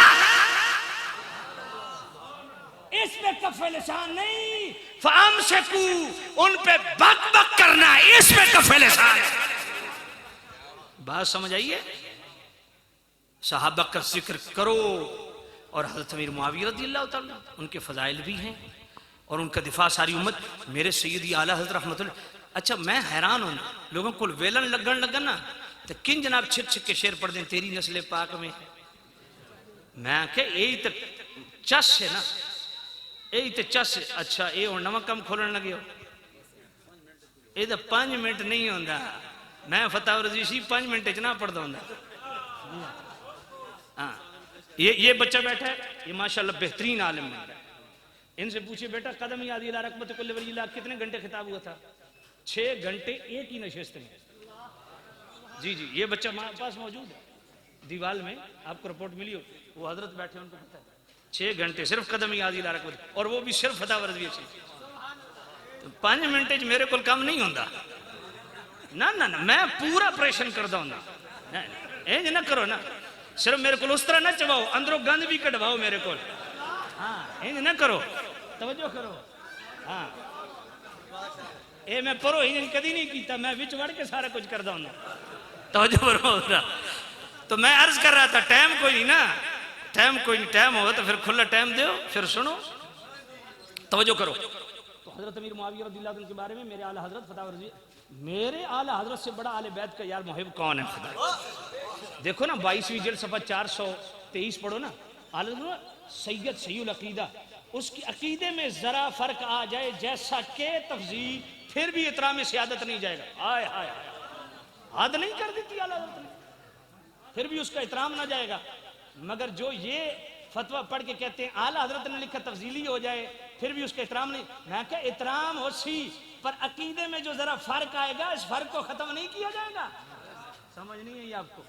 इसमें कफ़े लिसान नहीं, फ़अमसिकू, उन पे बक बक करना, इसमें कफ़े लिसान। बात समझ आइए? सहाबा का जिक्र करो। और हज़रत अमीर मुआविया रज़ियल्लाहु ताला उनके फ़ज़ाइल भी हैं, और उनका दिफा सारी उम्मत, मेरे सैयदी आला हज़रत रहमतुल्लाह। अच्छा, मैं हैरान हूँ, लोगों को वेलन लगन ना तो किन जनाब छिप छिप के शेर पढ़ दें तेरी नस्ल पाक में। मैं क्या यही तो चस है ना, यही तो चस है। अच्छा, ये हूँ नवा कम खोलन लगे हो, ये तो 5 मिनट नहीं होता। मैं फताह रज़ी 5 मिनट च ना पढ़ता हूँ। हाँ, ये बच्चा बैठा है, ये माशाल्लाह बेहतरीन आलिम बन रहा है, इनसे पूछिए बेटा कदम याद इला रकबत कुल्ल वलीला कितने घंटे खिताब हुआ था? 6 घंटे एक ही नशिस्त में। जी जी, ये बच्चा हमारे पास मौजूद है दीवाल में, आपको रिपोर्ट मिली हो, वो हजरत बैठे उनको पता है। 6 घंटे सिर्फ कदम याद इला रकबत, और वो भी सिर्फ फतह वर्जी से। तो 5 मिनट मेरे को कम नहीं होता ना ना ना, मैं पूरा ऑपरेशन करता हूं ना, इंज ना करो ना, सिर्फ मेरे को उस तरह ना चबाओ, अंदरों गंद भी कटवाओ मेरे को। हाँ इंज ना करो, तवज्जो करो। हाँ ये मैं परो इंज कदी नहीं किया, मैं विच वड़ के सारा कुछ करता हूं। तवज्जो करो। तो मैं अर्ज कर रहा था टाइम कोई नहीं ना, टाइम कोई नहीं, टाइम हो तो फिर खुला टाइम दो, फिर सुनो, तवज्जो करो। तो हजरत अमीर मुआविया रज़ियल्लाहु अन्हु के बारे में मेरे आला हजरत फतह वर्जी, मेरे आला हजरत से बड़ा आले बैत का यार मुहिब कौन है? खुदा देखो ना 22वीं जिल्द सफ़ा 423 पढ़ो ना, आला सैयद सहीउल अकीदा, उसकी अकीदे में जरा फर्क आ जाए जैसा के तफजील, फिर भी इतराम सियादत नहीं जाएगा। हाय हाय हद नहीं कर देती आला हजरत ने, फिर भी उसका इतराम ना जाएगा। मगर जो ये फतवा पढ़ के कहते हैं आला हजरत ने लिखा तफजीली हो जाए फिर भी उसका इतराम नहीं, मैं क्या इतराम हो सी, पर अकीदे में जो जरा फर्क आएगा इस फर्क को खत्म नहीं किया जाएगा। समझ नहीं है ये आपको?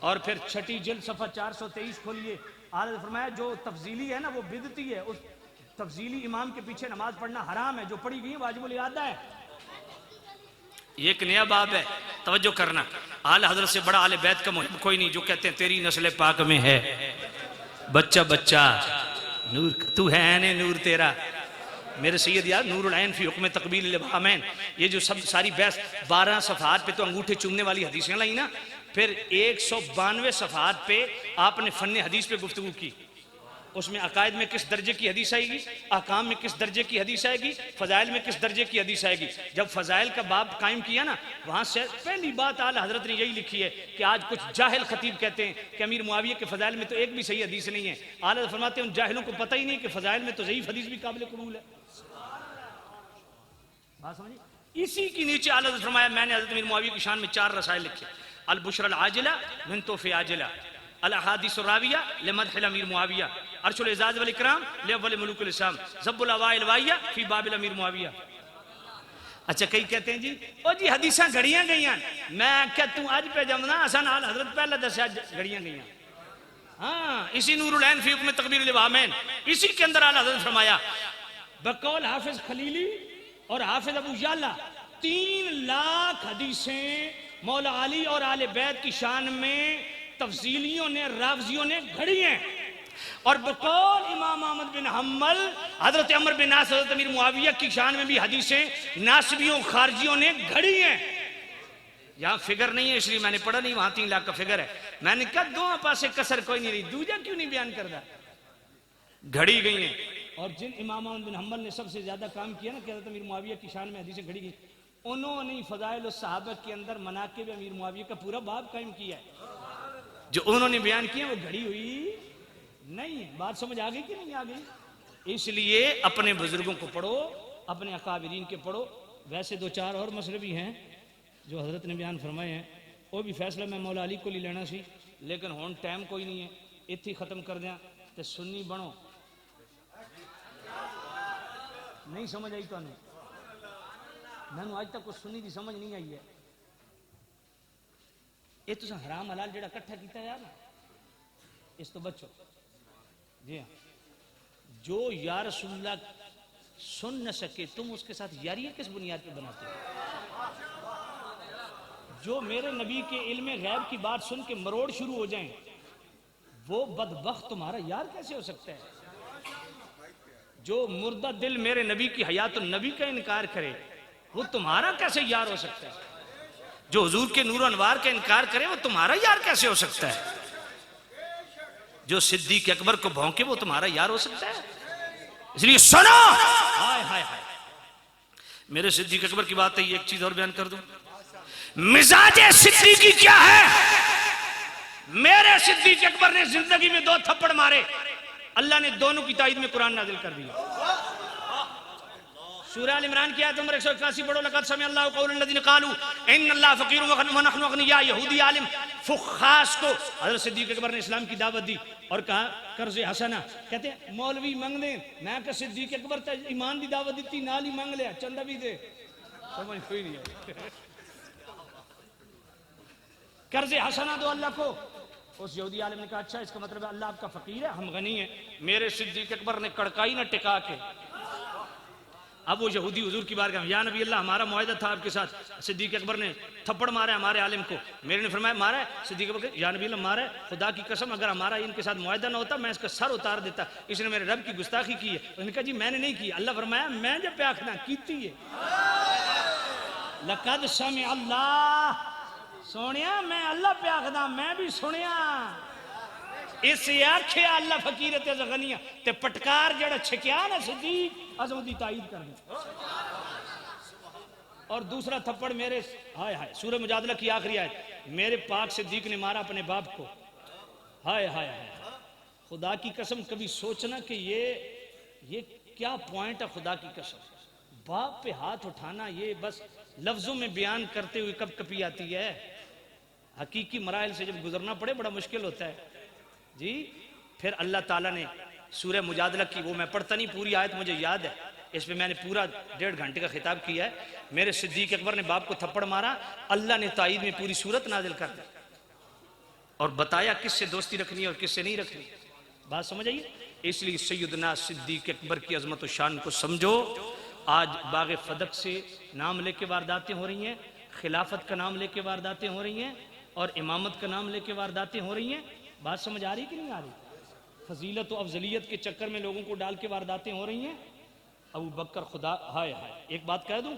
और फिर 6ठी जिल्द सफ़ा 423 खोलिए, आला ने फरमाया जो तफजीली है ना वो बिदती है, उस तफजीली इमाम के पीछे नमाज पढ़ना हराम है, जो पढ़ी गई है वाजिबुल इआदा है। ये एक नया बाब है, तवज्जो करना। आला हजरत से बड़ा आले बैत का मुहिब कोई नहीं, जो कहते हैं तेरी नस्ल पाक में है बच्चा बच्चा नूर, तू है ने नूर तेरा मेरे सैयद यार नूरुल ऐन फी हुक्म तकबील अमैन। ये जो सब सारी बहस 12 सफ़हात पे तो अंगूठे चूमने वाली हदीसें लाई ना, फिर 192 सफ़हात पे आपने फन्ने हदीस पे गुफ्तगू की, उसमें अकायद में किस दर्जे की हदीस आएगी, अहकाम में किस दर्जे की हदीस आएगी, फ़ज़ाइल में किस दर्जे की हदीस आएगी। जब फ़ज़ाइल का बाब कायम किया ना, वहाँ से पहली बात आला हज़रत ने यही लिखी है कि आज कुछ जाहिल खतीब कहते हैं कि अमीर मुआविया के फ़ज़ाइल में तो एक भी सही हदीस नहीं है। आला फरमाते हैं उन जाहिलों को पता ही नहीं कि फ़ज़ाइल में तो ज़ईफ़ हदीस भी काबिल कबूल है। बात समझिए। इसी के नीचे आला फरमाया मैंने हज़रत अमीर मुआविया की शान में 4 रसाइल लिखे, अल बुशरल आजिला मिन तोहफ़े आजिला, अल अहादीस राविया लिमदहिल अमीर मुआविया, अर्शुल इज़ाज़ वल इकराम लिअव्वल मुलूकुल इस्लाम, ज़ब्बुल अवाइल वाहिया फी बाबिल अमीर मुआविया। अच्छा कई कहते हैं जी ओ जी हदीसां घड़ियां गईयां, मैं क्या तू आज पे जमना असन आल हजरत पहले दस्या घड़ियां गईयां। हाँ इसी नूरुल ऐन फी हुक्म तकबीर अमैन, इसी के अंदर आला हजरत फरमाया बकौल हाफिज खलीली और हाफिज अबू याला 3 लाख हदीसें मौला अली और आले बैत की शान में तफसीलियों ने रावजियों ने घड़ी हैं। और बकौल इमाम अहमद बिन हम्बल हजरत अमर बिन नास हजरत अमीर मुआविया की शान में भी हदीसें नासबियों खारजियों ने घड़ी हैं। यहाँ फिगर नहीं है इसलिए मैंने पढ़ा नहीं, वहां 3 लाख का फिगर है। मैंने कहा 2 पासे कसर कोई नहीं रही, दूजा क्यों नहीं बयान करता, घड़ी गई है। और जिन इमाम अहमद बिन हम्बल ने सबसे ज्यादा काम किया ना कि हजरत अमीर मुआविया की शान में हदीसें घड़ी गई, उन्होंने फजाइल सहाबा के अंदर मनाकिब अमीर मुआविया का पूरा बाब कायम किया है। जो उन्होंने बयान किया वो घड़ी हुई नहीं है। बात समझ आ गई कि नहीं आ गई? इसलिए अपने बुजुर्गों को पढ़ो, अपने अकाबिरीन के पढ़ो। वैसे 2-4 और मसले भी हैं जो हजरत ने बयान फरमाए हैं, वो भी फैसला मैं मौला अली को लेना सी, लेकिन हुण टाइम कोई नहीं है, इत्थे खत्म कर दें तो सुन्नी बनो। नहीं समझ आई तुहानू? मैनू अज तक कुछ सुन्नी की समझ नहीं आई है। ये तुम हराम हलाल जेड़ा इकट्ठा किया यार ना, इस तो बचो। जी हाँ, जो या रसूलुल्लाह सुन न सके तुम उसके साथ यारियां किस बुनियाद पे बनाते हो? जो मेरे नबी के इल्म गैब की बात सुन के मरोड़ शुरू हो जाएं, वो बदबख्त तुम्हारा यार कैसे हो सकता है? जो मुर्दा दिल मेरे नबी की हयात नबी का इनकार करे, वो तुम्हारा कैसे यार हो सकता है? जो हुजूर के नूर अनवार का इनकार करे, वो तुम्हारा यार कैसे हो सकता है? जो सिद्दीक अकबर को भौंके, वो तुम्हारा यार हो सकता है? इसलिए सुनो, हाय हाय हाय, मेरे सिद्दीक अकबर की बात है। एक चीज और बयान कर दूं, मिजाज सिद्दीकी क्या है? मेरे सिद्दीक अकबर ने जिंदगी में 2 थप्पड़ मारे, अल्लाह ने दोनों की ताईद में कुरान नाजिल कर दिया। सूरह अल इमरान की आयत नंबर 181 पढ़ो, लक़द समिअ अल्लाहु क़ौलल लज़ीना क़ालू इन्नल्लाह फ़क़ीरुन व नहनु अग़निया। यहूदी आलिम फुख्खास को हज़रत सिद्दीक़ अकबर ने इस्लाम की दावत दी, और कहा कर्ज हसना, कहते हैं मौलवी मंग दे, मैं कहा सिद्दीक अकबर तो ईमान की दावत दी नाल ही मंग लिया, चंदा भी दे, समझ कोई नहीं है। कर्ज हसना दो अल्लाह को। उस यहूदी आलिम ने कहा अच्छा इसका मतलब है अल्लाह आपका फकीर है, हम गनी हैं। मेरे सिद्दीक अकबर ने कड़काई ना टिका के। अब वो यहूदी हुजूर की बारगाह में, या नबी अल्लाह हमारा मुआहदा था आपके साथ। सिद्दीक अकबर ने थप्पड़ मारा हमारे आलिम को। मेरे ने फरमाया मारा है? सिद्दीक अकबर या नबी अल्लाह मारा है, खुदा की कसम अगर हमारा इनके साथ मुआहदा ना होता मैं इसका सर उतार देता, इसने मेरे रब की गुस्ताखी की है। उन्होंने कहा जी मैंने नहीं की। अल्लाह फरमाया मैं जब पे आखना कीती है। लक़द समी अल्लाह, सोनिया मैं अल्लाह पे आखदा मैं भी सुनिया। इस आख्या अल्लाह फकीर ते गनिया ते पटकार जड़ा छकिया ना सिद्दीक अज़म दी ताईद कर दी। और दूसरा थप्पड़ मेरे, हाय हाय, सूरह मुजादला की आखिरी आयत, मेरे पाक सिद्दीक ने मारा अपने बाप को। हाय हाय हाय, खुदा की कसम कभी सोचना कि ये क्या पॉइंट है। खुदा की कसम बाप पे हाथ उठाना ये बस लफ्जों में बयान करते हुए कब कपी आती है। हकीकी मराइल से जब गुजरना पड़े बड़ा मुश्किल होता है जी। फिर अल्लाह ताला ने सूरह मुजादला की, वो मैं पढ़ता नहीं, पूरी आयत मुझे याद है, इस पे मैंने पूरा 1.5 घंटे का खिताब किया है। मेरे सिद्दीक अकबर ने बाप को थप्पड़ मारा, अल्लाह ने ताईद में पूरी सूरत नाजिल कर दी और बताया किससे दोस्ती रखनी है और किससे नहीं रखनी। बात समझ आइए। इसलिए सैयदना सिद्दीक अकबर की अजमत और शान को समझो। आज बाग फदक से नाम लेके वारदातें हो रही हैं, खिलाफत का नाम लेके वारदातें हो रही हैं और इमामत का नाम लेके वारदातें हो रही हैं। बात समझ आ रही कि नहीं आ रही? फजीलत और अफजलियत के चक्कर में लोगों को डाल के वारदातें हो रही हैं। अबू बकर खुदा, हाय हाय, एक बात कह दूं,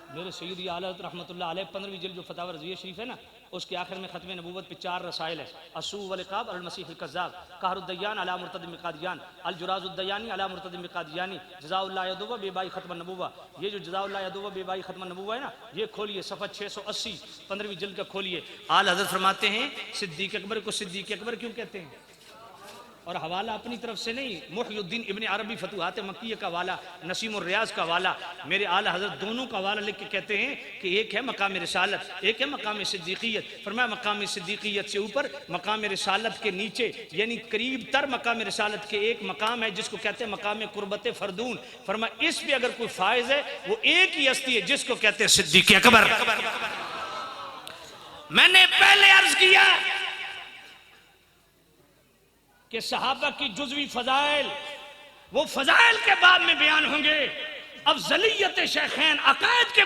मेरे सैयदी आला हज़रत रहमतुल्लाह अलैह 15वीं जिल्द जो फतावा रज़िया शरीफ है ना, उसके आखिर में खत्म नबूवत पे 4 रसाइल है। असू वल इक़ाब अल मसीह अल कज़्ज़ाब, कहरुद्दय्यान अला मुर्तदिम क़ादियान, अल जुराजुद्दयानी अला मुर्तदिम क़ादियानी, जज़ाउल्लाह यदुवा बेबाई खत्म नबूवा। ये जो जज़ाउल्लाह यदुवा बेबाई खत्म नबूवा है ना, ये खोलिए सफ़ा 680 15वीं जिल्द का खोलिए। आला हज़रत फरमाते हैं सिद्दीक अकबर को सिद्दीक अकबर क्यों कहते हैं? और हवाला अपनी तरफ से नहीं, मुहय्युद्दीन इब्न अरबी फतुहात मक्की का वाला, नसीम और रियाज का वाला, मेरे आला हजरत दोनों का वाला लिख के कहते हैं कि एक है मकाम रिसालत, एक है मकाम सिद्दीकियत। फरमाया मकाम सिद्दीकियत से ऊपर, मकाम रिसालत के नीचे, यानी करीब तर मकाम रिसालत के एक मकाम है जिसको कहते हैं मकाम कुर्बत फरदून। फरमाया इस पे अगर कोई फायज है वो एक ही हस्ती है जिसको कहते हैं सिद्दीक अकबर। मैंने पहले अर्ज किया कि सहाबा की जुज़वी फजाइल वो फजाइल के बाद में बयान होंगे, अफजलियत शेखैन अकायद के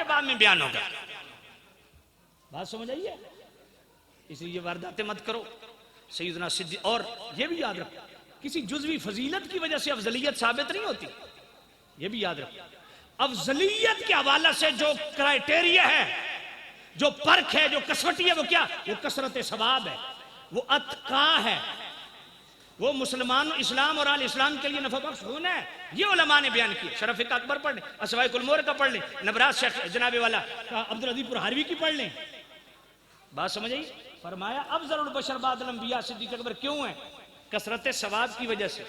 बाद में बयान होगा। बात समझ आई है? इसलिए ये वारदातें मत करो। सैयदना सिद्दीक, और ये भी याद रखो किसी जुज़वी फजीलत की वजह से अफजलियत साबित नहीं होती, ये भी याद रखो। अफजलियत के हवाला से जो क्राइटेरिया है, जो परख है, जो कसवटी है, वो क्या? वो कसरत सवाब है, वो अतका है, वो मुसलमान इस्लाम और आल इस्लाम के लिए नफा बख्श होना है। ये उलमा ने बयान किया। शरफ अकबर पढ़ लें, असवाए कुलमोर का पढ़ लें, नबराज शेख जनाबे वाला अब्दुल अजीज हारवी की पढ़ लें। बात समझ आई? फरमाया अफजलुल बशर बादल अंबिया सिद्दीक अकबर क्यों है? कसरत सवाब की वजह से।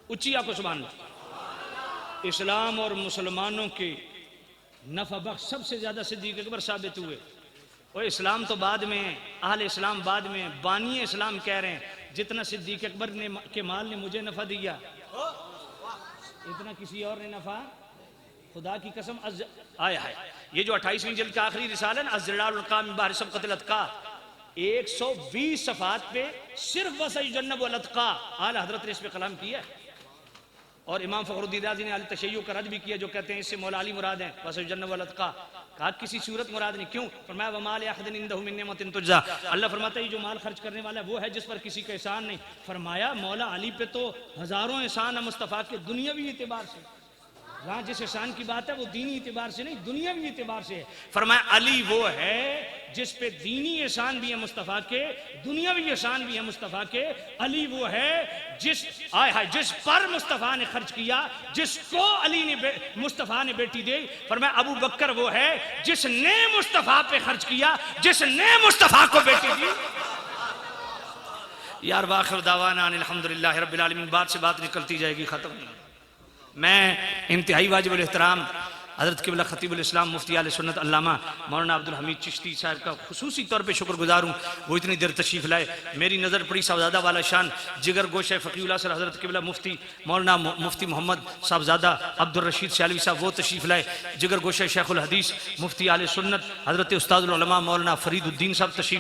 उच्चिया को सुभान अल्लाह। इस्लाम और मुसलमानों के नफा बख्श सबसे ज्यादा सिद्दीक अकबर साबित हुए। और इस्लाम तो बाद में, अहले इस्लाम बाद में, बानी इस्लाम कह रहे हैं जितना सिद्दीक अकबर ने के माल ने मुझे नफा दिया इतना किसी और ने नफा, खुदा की कसम। आया है ये जो 28वीं जिल्द का आखिरी रिसाला है ना, अज़्ज़लाल काम बाहर सब कतलत का 120 सफ़ात पे सिर्फ वसयजन्नब वल अतका आला हजरत ने इस पे कलाम किया। और इमाम फखरुद्दीन राज़ी ने अल तशय्युअ का रद भी किया, जो कहते हैं इससे मौला अली मुराद है, वसयजन्नब वल अतका। कहा किसी सूरत मुराद नहीं। क्यों? फरमाया वमाल अहदिन इंदहु मिन निअमतिन तुज्जा। अल्लाह फरमाता है ये जो माल खर्च करने वाला है वो है जिस पर किसी का एहसान नहीं। फरमाया मौला अली पे तो हजारों एहसान है मुस्तफ़ा के दुनियावी एतबार से। जहाँ जिस एहसान की बात है वो दीनी एतबार से नहीं, दुनियावी एतबार से है। फरमाया अली वो है जिस पे दीनी एहसान भी है मुस्तफ़ा के, दुनियावी एहसान भी है मुस्तफ़ा के। अली वो है जिस पर मुस्तफ़ा ने खर्च किया, जिसको अली ने मुस्तफ़ा ने बेटी दी। फरमाया अबू बकर वो है जिसने मुस्तफ़ा पे खर्च किया, जिसने मुस्तफ़ा को बेटी दी। यार वाखिर दावाना अल्हम्दुलिल्लाहि रब्बिल आलमीन। बात से बात निकलती जाएगी, खत्म नहीं। मैं इंतहाई वाजिबुल एहतराम हज़रत क़िबला ख़तीबुल इस्लाम मुफ्ती आले सुन्नत अल्लामा मौलाना अब्दुल हमीद चिश्ती साहब का खुसूसी तौर पे शुक्रगुजार हूँ, वो इतनी देर तशरीफ़ लाए। मेरी नज़र पड़ी साहबजादा वाला शान जिगर गोशे फ़कीउल्लाह सर हज़रत क़िबला मुफ्ती मौलाना मुफ्ती मोहम्मद साहबजादा अब्दुल रशीद सियालवी साहब वो तशरीफ़ लाए। जिगर गोशे शेखुल हदीस मुफ्ती आले सुन्नत हज़रत उस्तादुल उलमा मौलाना फ़रीदुद्दीन साहब तशरीफ़